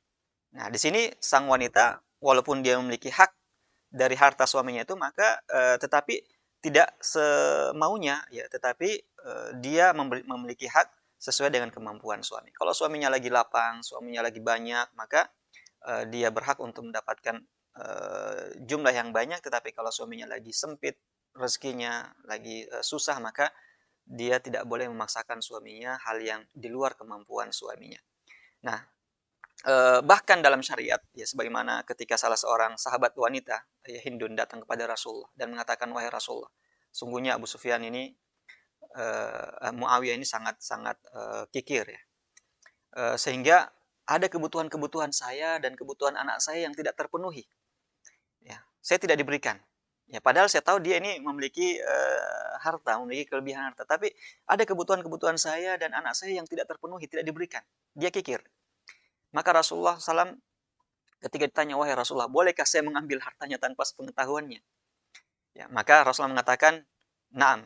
Nah, di sini sang wanita walaupun dia memiliki hak dari harta suaminya itu, maka tetapi tidak semaunya ya, tetapi dia memiliki hak sesuai dengan kemampuan suami. Kalau suaminya lagi lapang, suaminya lagi banyak, maka dia berhak untuk mendapatkan jumlah yang banyak, tetapi kalau suaminya lagi sempit, rezekinya lagi susah, maka dia tidak boleh memaksakan suaminya hal yang di luar kemampuan suaminya. Nah, bahkan dalam syariat ya, sebagaimana ketika salah seorang sahabat wanita ya, Hindun datang kepada Rasulullah dan mengatakan, wahai Rasulullah, sungguhnya Abu Sufyan ini Muawiyah ini sangat kikir ya, sehingga ada kebutuhan-kebutuhan saya dan kebutuhan anak saya yang tidak terpenuhi ya, saya tidak diberikan ya, padahal saya tahu dia ini memiliki harta, memiliki kelebihan harta, tapi ada kebutuhan-kebutuhan saya dan anak saya yang tidak terpenuhi, tidak diberikan, dia kikir. Maka Rasulullah SAW ketika ditanya, wahai Rasulullah, bolehkah saya mengambil hartanya tanpa sepengetahuannya? Ya, maka Rasulullah mengatakan, na'am,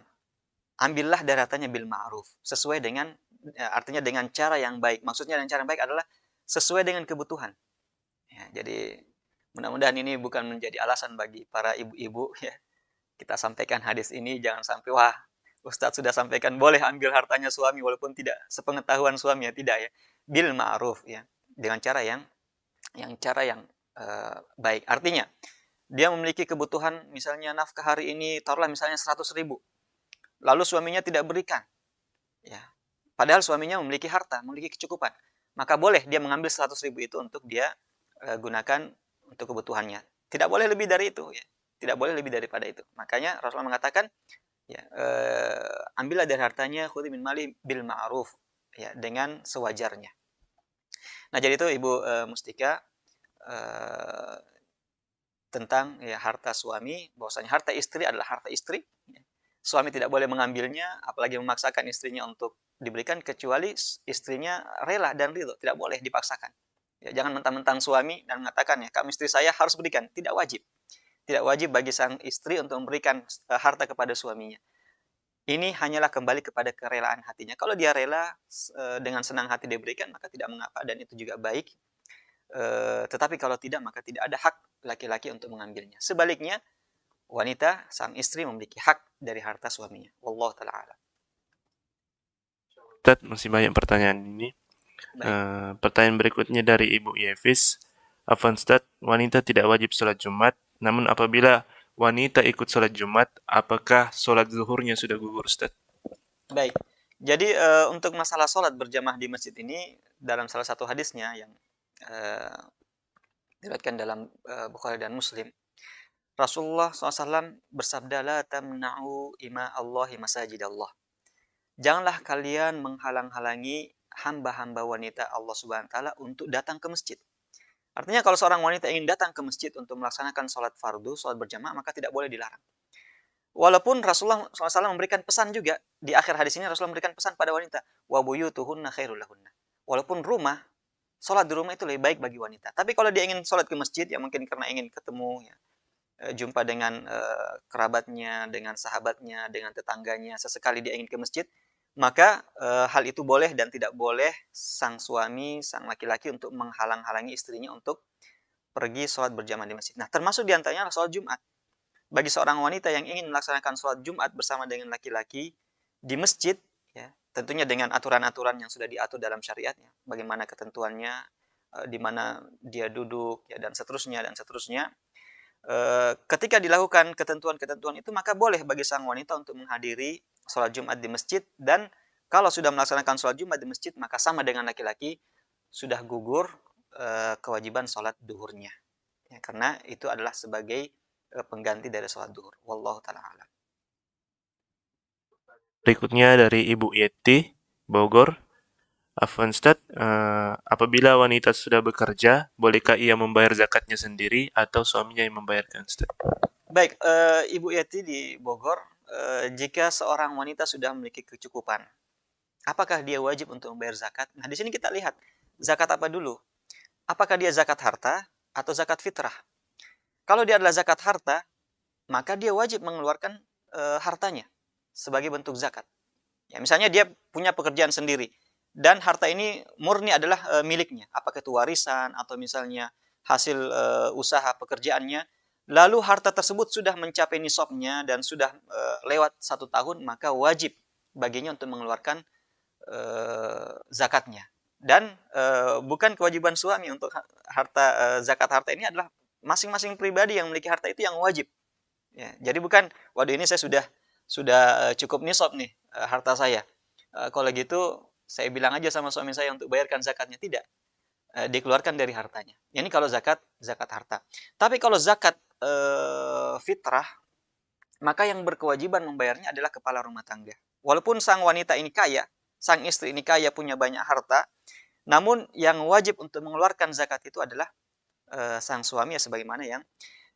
ambillah dari hartanya bil ma'ruf, sesuai dengan, ya, artinya dengan cara yang baik. Maksudnya dengan cara yang baik adalah sesuai dengan kebutuhan. Ya, jadi mudah-mudahan ini bukan menjadi alasan bagi para ibu-ibu ya. Kita sampaikan hadis ini, jangan sampai, wah, Ustadz sudah sampaikan boleh ambil hartanya suami walaupun tidak sepengetahuan suami ya, tidak ya. Bil ma'ruf ya. Dengan cara yang baik. Artinya dia memiliki kebutuhan misalnya nafkah hari ini taruhlah misalnya 100.000, lalu suaminya tidak berikan ya, padahal suaminya memiliki harta, memiliki kecukupan, maka boleh dia mengambil 100.000 itu untuk dia gunakan untuk kebutuhannya. Tidak boleh lebih dari itu ya, tidak boleh lebih daripada itu. Makanya Rasulullah mengatakan ya, ambillah dari hartanya khudhi min mali bil ma'ruf ya, dengan sewajarnya. Nah, jadi itu Ibu Mustika tentang ya, harta suami, bahwasanya harta istri adalah harta istri. Suami tidak boleh mengambilnya, apalagi memaksakan istrinya untuk diberikan, kecuali istrinya rela dan ridho. Tidak boleh dipaksakan. Ya, jangan mentang-mentang suami dan mengatakan, ya, kamu istri saya harus berikan. Tidak wajib. Tidak wajib bagi sang istri untuk memberikan harta kepada suaminya. Ini hanyalah kembali kepada kerelaan hatinya. Kalau dia rela dengan senang hati diberikan, maka tidak mengapa dan itu juga baik. Tetapi kalau tidak, maka tidak ada hak laki-laki untuk mengambilnya. Sebaliknya, wanita, sang istri memiliki hak dari harta suaminya. Wallahu ta'ala a'lam. Ustaz, masih banyak pertanyaan ini. Pertanyaan berikutnya dari Ibu Yevis. Afwan Ustaz, wanita tidak wajib sholat Jumat, namun apabila wanita ikut sholat Jumat, apakah sholat zuhurnya sudah gugur, Ustaz? Baik. Jadi untuk masalah sholat berjamaah di masjid ini, dalam salah satu hadisnya yang diriwayatkan dalam Bukhari dan Muslim, Rasulullah SAW bersabda, la tamna'u ima Allahi masajid Allah. Janganlah kalian menghalang-halangi hamba-hamba wanita Allah Subhanahu wa taala untuk datang ke masjid. Artinya kalau seorang wanita ingin datang ke masjid untuk melaksanakan sholat fardu, sholat berjamaah, maka tidak boleh dilarang. Walaupun Rasulullah SAW memberikan pesan juga, di akhir hadis ini Rasulullah memberikan pesan pada wanita, wa buyutuhunna khairul lahunna. Walaupun rumah, sholat di rumah itu lebih baik bagi wanita. Tapi kalau dia ingin sholat ke masjid, ya mungkin karena ingin ketemu ya, jumpa dengan kerabatnya, dengan sahabatnya, dengan tetangganya, sesekali dia ingin ke masjid, maka hal itu boleh dan tidak boleh sang suami, sang laki-laki untuk menghalang-halangi istrinya untuk pergi sholat berjamaah di masjid. Nah, termasuk diantaranya adalah sholat Jumat. Bagi seorang wanita yang ingin melaksanakan sholat Jumat bersama dengan laki-laki di masjid, ya, tentunya dengan aturan-aturan yang sudah diatur dalam syariatnya, bagaimana ketentuannya, di mana dia duduk, ya, dan seterusnya dan seterusnya. Ketika dilakukan ketentuan-ketentuan itu, maka boleh bagi sang wanita untuk menghadiri sholat Jumat di masjid, dan kalau sudah melaksanakan sholat Jumat di masjid, maka sama dengan laki-laki sudah gugur kewajiban sholat duhurnya, ya, karena itu adalah sebagai pengganti dari sholat duhur. Wallahu ta'ala alam. Berikutnya dari Ibu Yeti, Bogor. Afwan Ustaz, apabila wanita sudah bekerja, bolehkah ia membayar zakatnya sendiri atau suaminya yang membayarkan, Ustaz? Baik, Ibu Yeti di Bogor, jika seorang wanita sudah memiliki kecukupan, apakah dia wajib untuk membayar zakat? Nah, di sini kita lihat zakat apa dulu? Apakah dia zakat harta atau zakat fitrah? Kalau dia adalah zakat harta, maka dia wajib mengeluarkan hartanya sebagai bentuk zakat. Ya, misalnya dia punya pekerjaan sendiri dan harta ini murni adalah miliknya, apakah itu warisan atau misalnya hasil usaha pekerjaannya, lalu harta tersebut sudah mencapai nisabnya dan sudah lewat 1 tahun, maka wajib baginya untuk mengeluarkan zakatnya. Dan bukan kewajiban suami untuk harta zakat harta ini, adalah masing-masing pribadi yang memiliki harta itu yang wajib. Ya, jadi bukan, waduh ini saya sudah cukup nisab nih harta saya. Kalau gitu saya bilang aja sama suami saya untuk bayarkan zakatnya. Tidak, dikeluarkan dari hartanya. Ini kalau zakat harta. Tapi kalau zakat fitrah, maka yang berkewajiban membayarnya adalah kepala rumah tangga. Walaupun sang wanita ini kaya, sang istri ini kaya, punya banyak harta, namun yang wajib untuk mengeluarkan zakat itu adalah sang suami, ya, sebagaimana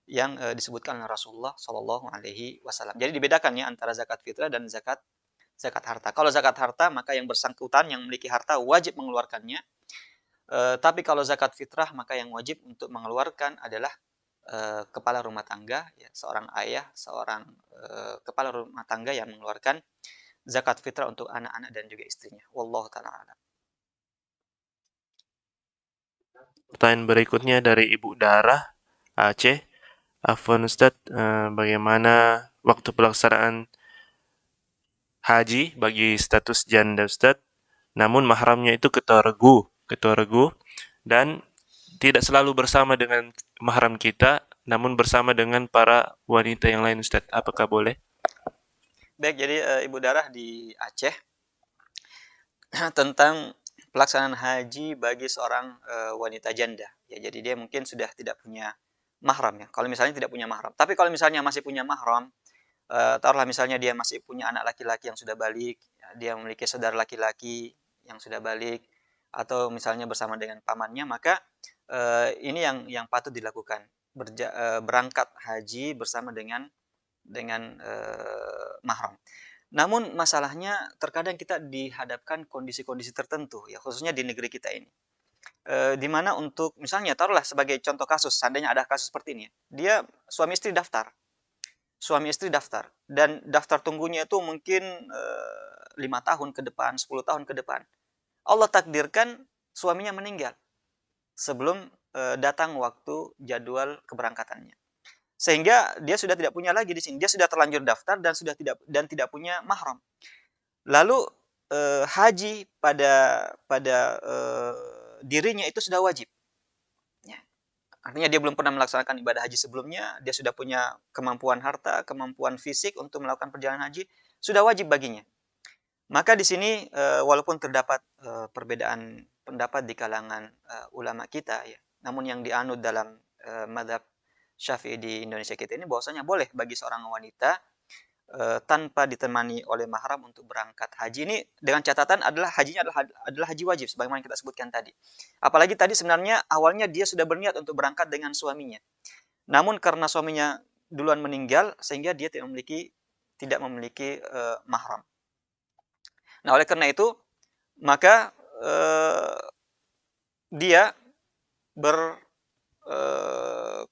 yang disebutkan oleh Rasulullah Shallallahu Alaihi Wasallam. Jadi dibedakan ya antara zakat fitrah dan zakat harta. Kalau zakat harta, maka yang bersangkutan yang memiliki harta wajib mengeluarkannya. Tapi kalau zakat fitrah, maka yang wajib untuk mengeluarkan adalah kepala rumah tangga, ya, seorang ayah, seorang kepala rumah tangga yang mengeluarkan zakat fitrah untuk anak-anak dan juga istrinya. Wallahu ta'ala a'lam. Pertanyaan berikutnya dari Ibu Darah, Aceh. Afwan Ustaz, bagaimana waktu pelaksanaan haji bagi status janda Ustaz, namun mahramnya itu ketua regu, dan tidak selalu bersama dengan mahram kita, namun bersama dengan para wanita yang lain, Ustaz. Apakah boleh? Baik, jadi Ibu Darah di Aceh tentang pelaksanaan haji bagi seorang wanita janda. Ya, jadi dia mungkin sudah tidak punya mahram, ya. Kalau misalnya tidak punya mahram, tapi kalau misalnya masih punya mahram, taruhlah misalnya dia masih punya anak laki-laki yang sudah balik, ya, dia memiliki saudara laki-laki yang sudah balik, atau misalnya bersama dengan pamannya, maka ini yang patut dilakukan, berangkat haji bersama dengan mahram. Namun masalahnya terkadang kita dihadapkan kondisi-kondisi tertentu, ya, khususnya di negeri kita ini, di mana untuk misalnya taruhlah sebagai contoh kasus, seandainya ada kasus seperti ini, dia suami istri daftar dan daftar tunggunya itu mungkin 5 tahun ke depan, 10 tahun ke depan. Allah takdirkan suaminya meninggal sebelum datang waktu jadwal keberangkatannya, sehingga dia sudah tidak punya lagi di sini, dia sudah terlanjur daftar dan tidak punya mahram. Lalu haji pada dirinya itu sudah wajib. Ya. Artinya dia belum pernah melaksanakan ibadah haji sebelumnya, dia sudah punya kemampuan harta, kemampuan fisik untuk melakukan perjalanan haji, sudah wajib baginya. Maka di sini walaupun terdapat perbedaan pendapat di kalangan ulama kita, ya, namun yang dianut dalam mazhab Syafi'i di Indonesia kita ini, bahwasanya boleh bagi seorang wanita tanpa ditemani oleh mahram untuk berangkat haji. Ini dengan catatan hajinya adalah haji wajib sebagaimana kita sebutkan tadi. Apalagi tadi sebenarnya awalnya dia sudah berniat untuk berangkat dengan suaminya. Namun karena suaminya duluan meninggal, sehingga dia tidak memiliki mahram. Nah, oleh karena itu maka dia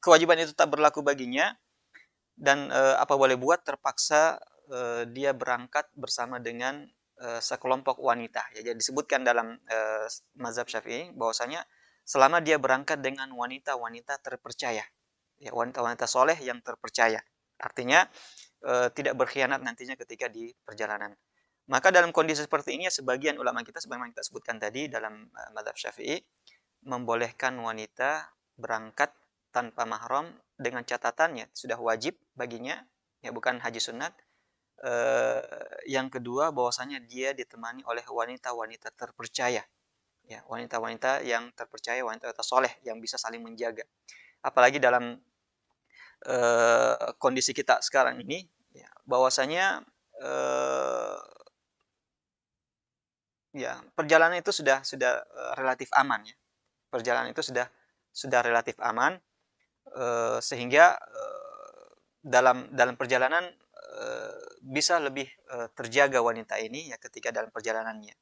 kewajiban itu tak berlaku baginya dan apa boleh buat terpaksa dia berangkat bersama dengan sekelompok wanita. Ya, jadi disebutkan dalam mazhab Syafi'i bahwasanya selama dia berangkat dengan wanita-wanita terpercaya, ya, wanita-wanita soleh yang terpercaya, artinya tidak berkhianat nantinya ketika di perjalanan. Maka dalam kondisi seperti ini, sebagian ulama kita, sebagaimana kita sebutkan tadi dalam mazhab Syafi'i, membolehkan wanita berangkat tanpa mahram dengan catatannya sudah wajib baginya, ya, bukan haji sunat. Yang kedua, bahwasanya dia ditemani oleh wanita-wanita terpercaya, ya, wanita-wanita yang terpercaya, wanita-wanita soleh yang bisa saling menjaga. Apalagi dalam kondisi kita sekarang ini, ya, bahwasanya ya, perjalanan itu sudah relatif aman, ya. Perjalanan itu sudah relatif aman, sehingga dalam perjalanan bisa lebih terjaga wanita ini, ya, ketika dalam perjalanannya.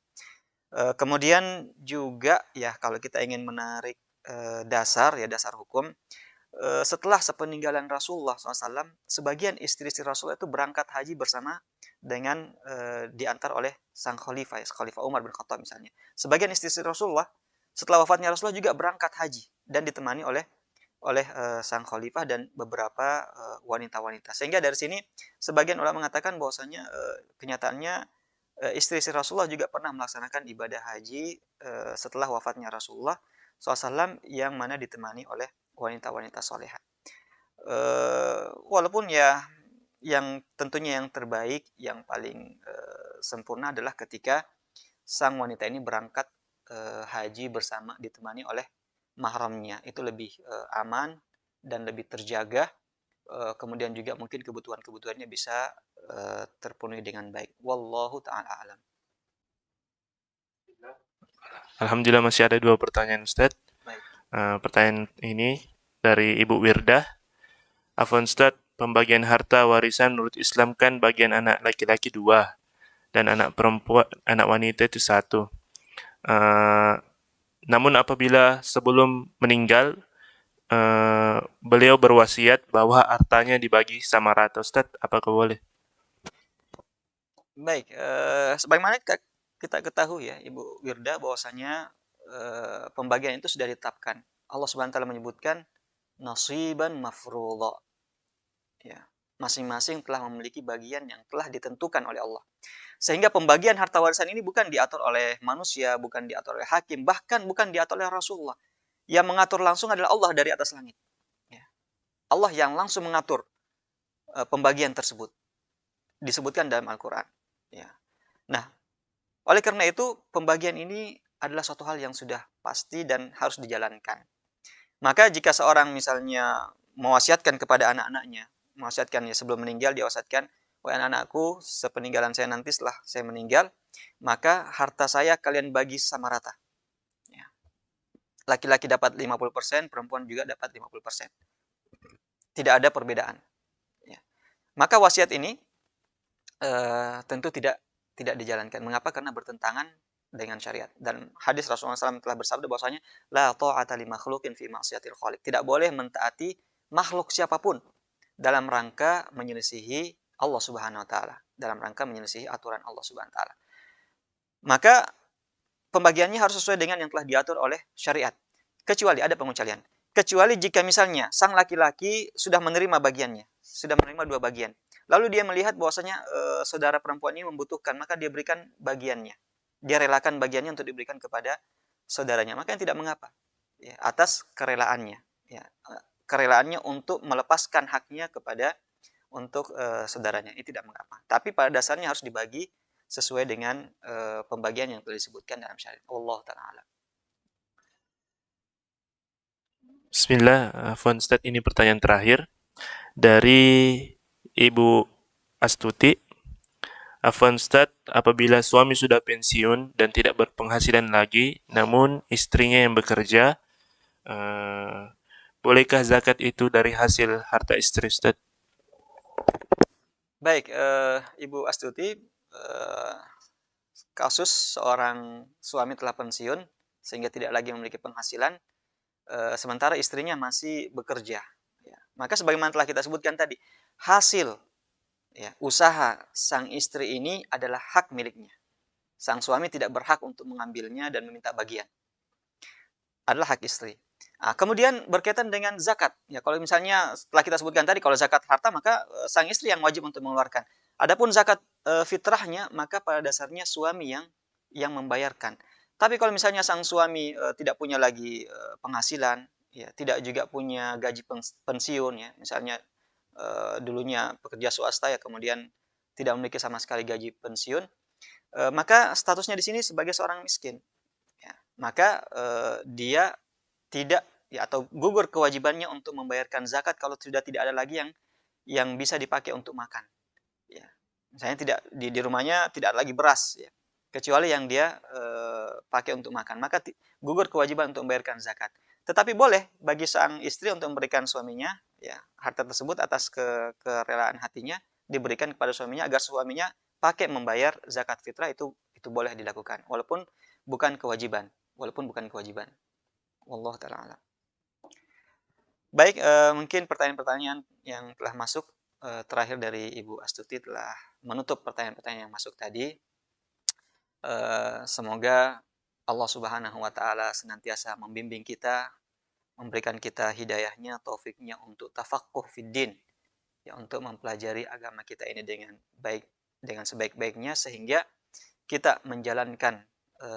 Kemudian juga, ya, kalau kita ingin menarik dasar hukum, setelah sepeninggalan Rasulullah SAW, sebagian istri-istri Rasulullah itu berangkat haji bersama dengan diantar oleh sang khalifah, ya, Khalifah Umar bin Khattab misalnya. Sebagian istri-istri Rasulullah setelah wafatnya Rasulullah juga berangkat haji dan ditemani oleh sang khalifah dan beberapa wanita-wanita. Sehingga dari sini sebagian ulama mengatakan bahwasanya kenyataannya istri-istri Rasulullah juga pernah melaksanakan ibadah haji setelah wafatnya Rasulullah SAW, yang mana ditemani oleh wanita-wanita soleha. Walaupun, ya, yang tentunya yang terbaik, yang paling sempurna adalah ketika sang wanita ini berangkat haji bersama ditemani oleh mahramnya. Itu lebih aman dan lebih terjaga. Kemudian juga mungkin kebutuhan-kebutuhannya bisa terpenuhi dengan baik. Wallahu ta'ala alam. Alhamdulillah masih ada 2 pertanyaan, Ustadz. Baik. Pertanyaan ini dari Ibu Wirdah. Afwan Ustadz, pembagian harta warisan menurut Islam kan bagian anak laki-laki 2 dan anak wanita itu 1. Namun apabila sebelum meninggal beliau berwasiat bahwa hartanya dibagi sama rata, Ustadz, apakah boleh? Baik, sebagaimana kita ketahui, ya, Ibu Wirda, bahwasanya pembagian itu sudah ditetapkan. Allah Subhanahu wa taala menyebutkan nasiban mafruḍa. Ya, masing-masing telah memiliki bagian yang telah ditentukan oleh Allah. Sehingga pembagian harta warisan ini bukan diatur oleh manusia, bukan diatur oleh hakim, bahkan bukan diatur oleh Rasulullah. Yang mengatur langsung adalah Allah dari atas langit. Ya. Allah yang langsung mengatur pembagian tersebut. Disebutkan dalam Al-Quran. Ya. Nah, oleh karena itu pembagian ini adalah suatu hal yang sudah pasti dan harus dijalankan. Maka jika seorang misalnya mewasiatkan kepada anak-anaknya, mewasiatkan, ya, sebelum meninggal dia wasiatkan, wahai anak-anakku, sepeninggalan saya nanti setelah saya meninggal, maka harta saya kalian bagi sama rata. Ya. Laki-laki dapat 50%, perempuan juga dapat 50%. Tidak ada perbedaan. Ya. Maka wasiat ini tentu tidak dijalankan. Mengapa? Karena bertentangan dengan syariat. Dan hadis Rasulullah SAW telah bersabda bahwasanya la ta'ata li makhluqin fi ma'siyatil khaliq. Tidak boleh mentaati makhluk siapapun dalam rangka menyelisihi Allah Subhanahu wa taala, dalam rangka menyelisihi aturan Allah Subhanahu wa taala. Maka pembagiannya harus sesuai dengan yang telah diatur oleh syariat. Kecuali ada pengecualian. Kecuali jika misalnya sang laki-laki sudah menerima bagiannya, sudah menerima 2 bagian. Lalu dia melihat bahwasanya saudara perempuan ini membutuhkan, maka dia berikan bagiannya. Dia relakan bagiannya untuk diberikan kepada saudaranya. Maka yang tidak mengapa, ya, atas kerelaannya, ya, kerelaannya untuk melepaskan haknya kepada untuk saudaranya, itu tidak mengapa. Tapi pada dasarnya harus dibagi sesuai dengan pembagian yang telah disebutkan dalam syariat. Allah Ta'ala. Bismillah, Afwan Ustadz, ini pertanyaan terakhir dari Ibu Astuti. Afwan Ustadz, apabila suami sudah pensiun dan tidak berpenghasilan lagi, namun istrinya yang bekerja, bolehkah zakat itu dari hasil harta istri, Ustadz? Baik, Ibu Astuti, kasus seorang suami telah pensiun sehingga tidak lagi memiliki penghasilan, sementara istrinya masih bekerja. Ya. Maka sebagaimana telah kita sebutkan tadi, hasil usaha sang istri ini adalah hak miliknya. Sang suami tidak berhak untuk mengambilnya dan meminta bagian. Adalah hak istri. Kemudian berkaitan dengan zakat. Ya, kalau misalnya setelah kita sebutkan tadi, kalau zakat harta maka sang istri yang wajib untuk mengeluarkan. Adapun zakat fitrahnya maka pada dasarnya suami yang membayarkan. Tapi kalau misalnya sang suami tidak punya lagi penghasilan, ya, tidak juga punya gaji pensiun, ya, misalnya dulunya pekerja swasta ya kemudian tidak memiliki sama sekali gaji pensiun, maka statusnya di sini sebagai seorang miskin. Ya, maka dia tidak atau gugur kewajibannya untuk membayarkan zakat kalau sudah tidak ada lagi yang bisa dipakai untuk makan. Ya, misalnya tidak di rumahnya tidak ada lagi beras, ya, kecuali yang dia pakai untuk makan, maka gugur kewajiban untuk membayarkan zakat. Tetapi boleh bagi sang istri untuk memberikan suaminya ya harta tersebut atas kerelaan hatinya diberikan kepada suaminya agar suaminya pakai membayar zakat fitrah, itu boleh dilakukan walaupun bukan kewajiban. Wallahu ta'ala a'lam. Baik, mungkin pertanyaan-pertanyaan yang telah masuk terakhir dari Ibu Astuti telah menutup pertanyaan-pertanyaan yang masuk tadi. Semoga Allah Subhanahu wa taala senantiasa membimbing kita, memberikan kita hidayahnya, taufiknya untuk tafaqquh fid din, ya, untuk mempelajari agama kita ini dengan baik, dengan sebaik-baiknya, sehingga kita menjalankan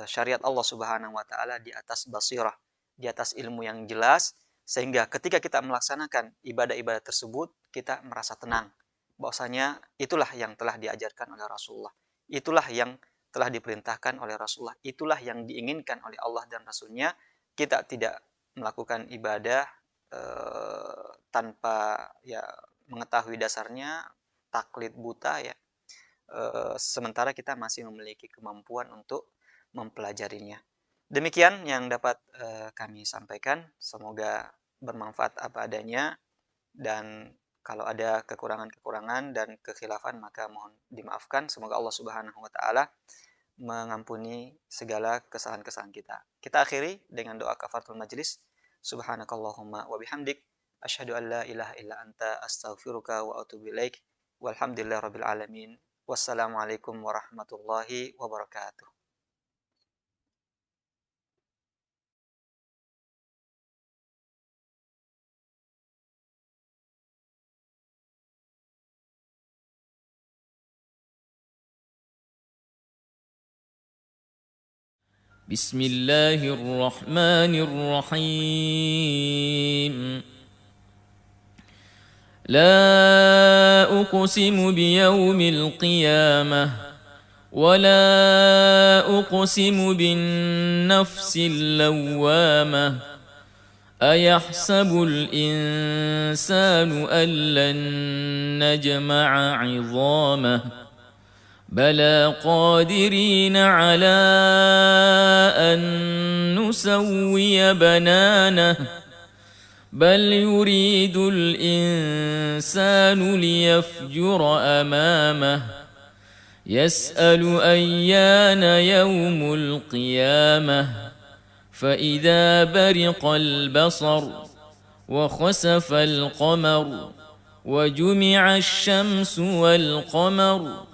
syariat Allah Subhanahu wa taala di atas basirah, di atas ilmu yang jelas, sehingga ketika kita melaksanakan ibadah-ibadah tersebut kita merasa tenang bahwasanya itulah yang telah diajarkan oleh Rasulullah, itulah yang telah diperintahkan oleh Rasulullah, itulah yang diinginkan oleh Allah dan Rasulnya. Kita tidak melakukan ibadah tanpa ya mengetahui dasarnya, taklid buta, ya, sementara kita masih memiliki kemampuan untuk mempelajarinya. Demikian yang dapat kami sampaikan, semoga bermanfaat apa adanya, dan kalau ada kekurangan-kekurangan dan kekhilafan maka mohon dimaafkan. Semoga Allah Subhanahu wa taala mengampuni segala kesalahan-kesalahan kita. Kita akhiri dengan doa kafaratul majlis. Subhanakallahumma wa bihamdik asyhadu an la ilaha illa anta astaghfiruka wa atubu ilaik. Walhamdulillahirabbil alamin. Wassalamualaikum warahmatullahi wabarakatuh. بسم الله الرحمن الرحيم لا أقسم بيوم القيامة ولا أقسم بالنفس اللوامة أيحسب الإنسان أن لن نجمع عظامه بلى قادرين على أن نسوي بنانه بل يريد الإنسان ليفجر أمامه يسأل أيان يوم القيامة فإذا برق البصر وخسف القمر وجمع الشمس والقمر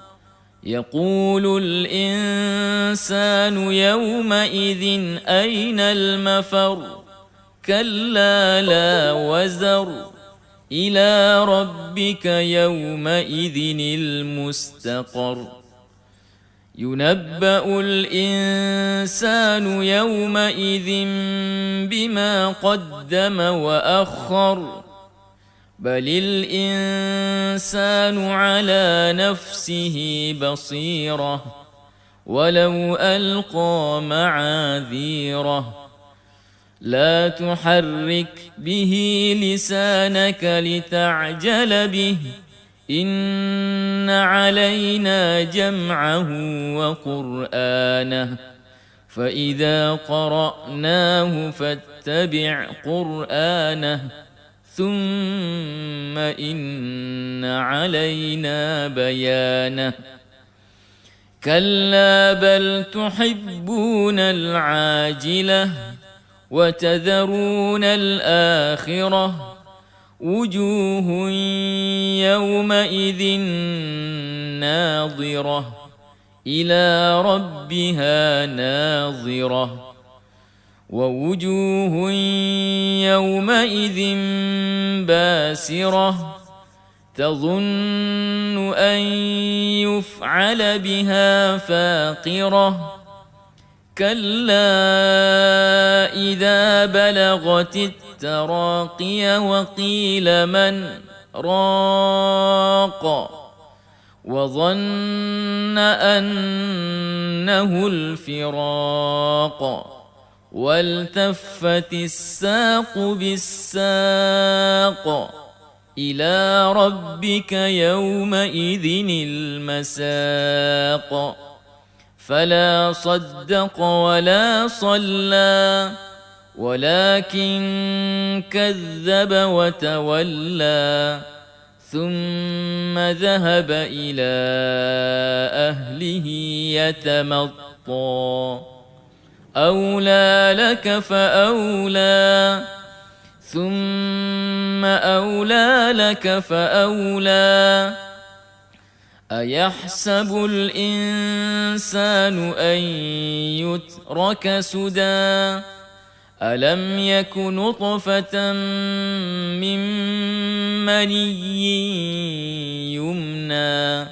يقول الإنسان يومئذ أين المفر كلا لا وزر إلى ربك يومئذ المستقر ينبأ الإنسان يومئذ بما قدم وأخر بل الإنسان على نفسه بصيرة ولو ألقى معاذيره لا تحرك به لسانك لتعجل به إن علينا جمعه وقرآنه فإذا قرأناه فاتبع قرآنه ثم إن علينا بيانه كلا بل تحبون العاجلة وتذرون الآخرة وجوه يومئذ ناظرة إلى ربها ناظرة ووجوه يومئذ باسرة تظن أن يفعل بها فاقرة كلا إذا بلغت التراقي وقيل من راق وظن أنه الفراق والتفت الساق بالساق إلى ربك يومئذ المساق فلا صدق ولا صلى ولكن كذب وتولى ثم ذهب إلى أهله يتمطى أولى لك فأولى ثم أولى لك فأولى أيحسب الإنسان أن يترك سدى ألم يك نطفة من مني يمنى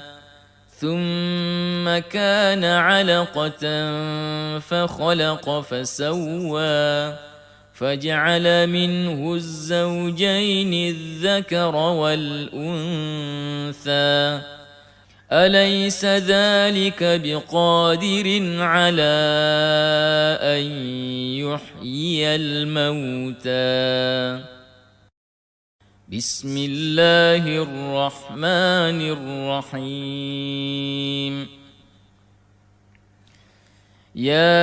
ثم كان علقة فخلق فسوى فجعل منه الزوجين الذكر والأنثى أليس ذلك بقادر على أن يحيي الموتى بسم الله الرحمن الرحيم يا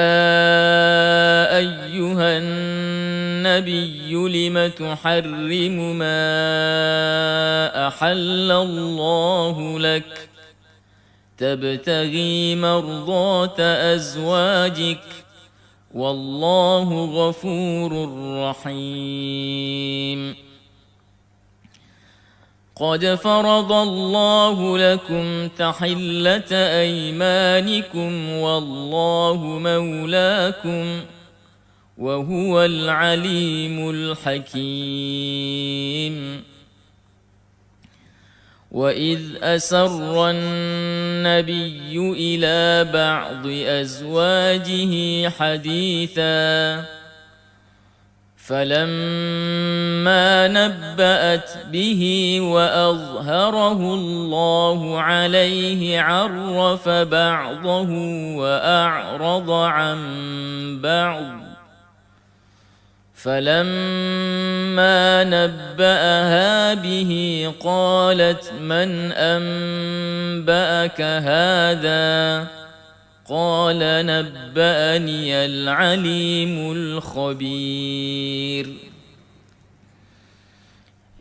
أيها النبي لم تحرم ما أحل الله لك تبتغي مرضات أزواجك والله غفور رحيم قد فرض الله لكم تحلة أيمانكم والله مولاكم وهو العليم الحكيم وإذ أسر النبي إلى بعض أزواجه حديثا فلما نبأت به وأظهره الله عليه عرف بعضه وأعرض عن بعض فلما نبأها به قالت من أنبأك هذا قال نبأني العليم الخبير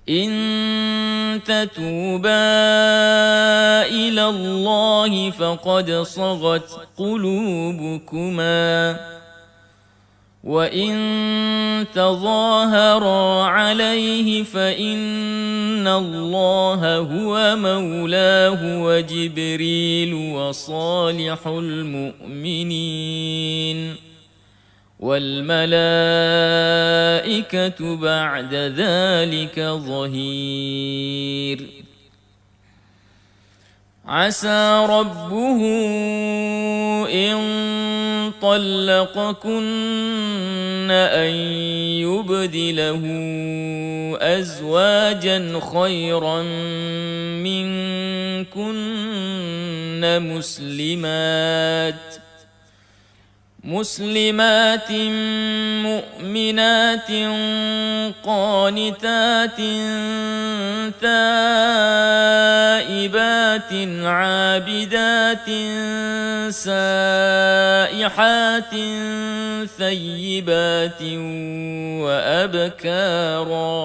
إن تتوبا إلى الله فقد صغت قلوبكما وإن تظاهرا عليه فإن الله هو مولاه وجبريل وصالح المؤمنين والملائكة بعد ذلك ظهير عسى ربه إن طلقكن أن يبدله أزواجا خيرا منكن مسلمات مؤمنات قانتات تائبات عابدات سائحات ثيبات وأبكارا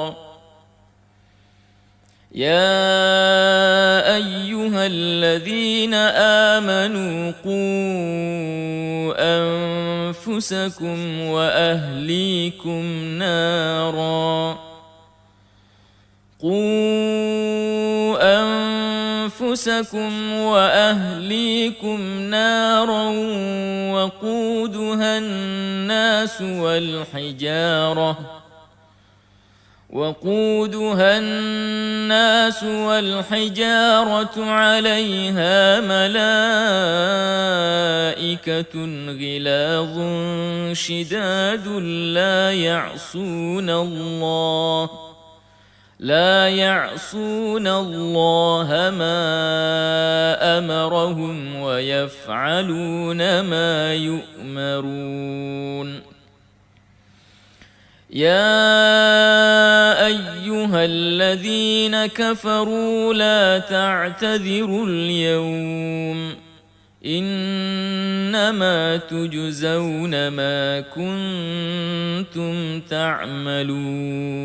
يا أيها الذين آمنوا قوا أنفسكم وأهليكم نارا قوا أنفسكم وأهليكم نارا وقودها الناس والحجارة عليها ملائكة غلاظ شداد لا يعصون الله ما أمرهم ويفعلون ما يؤمرون. يا أيها الذين كفروا لا تعتذروا اليوم إنما تجزون ما كنتم تعملون.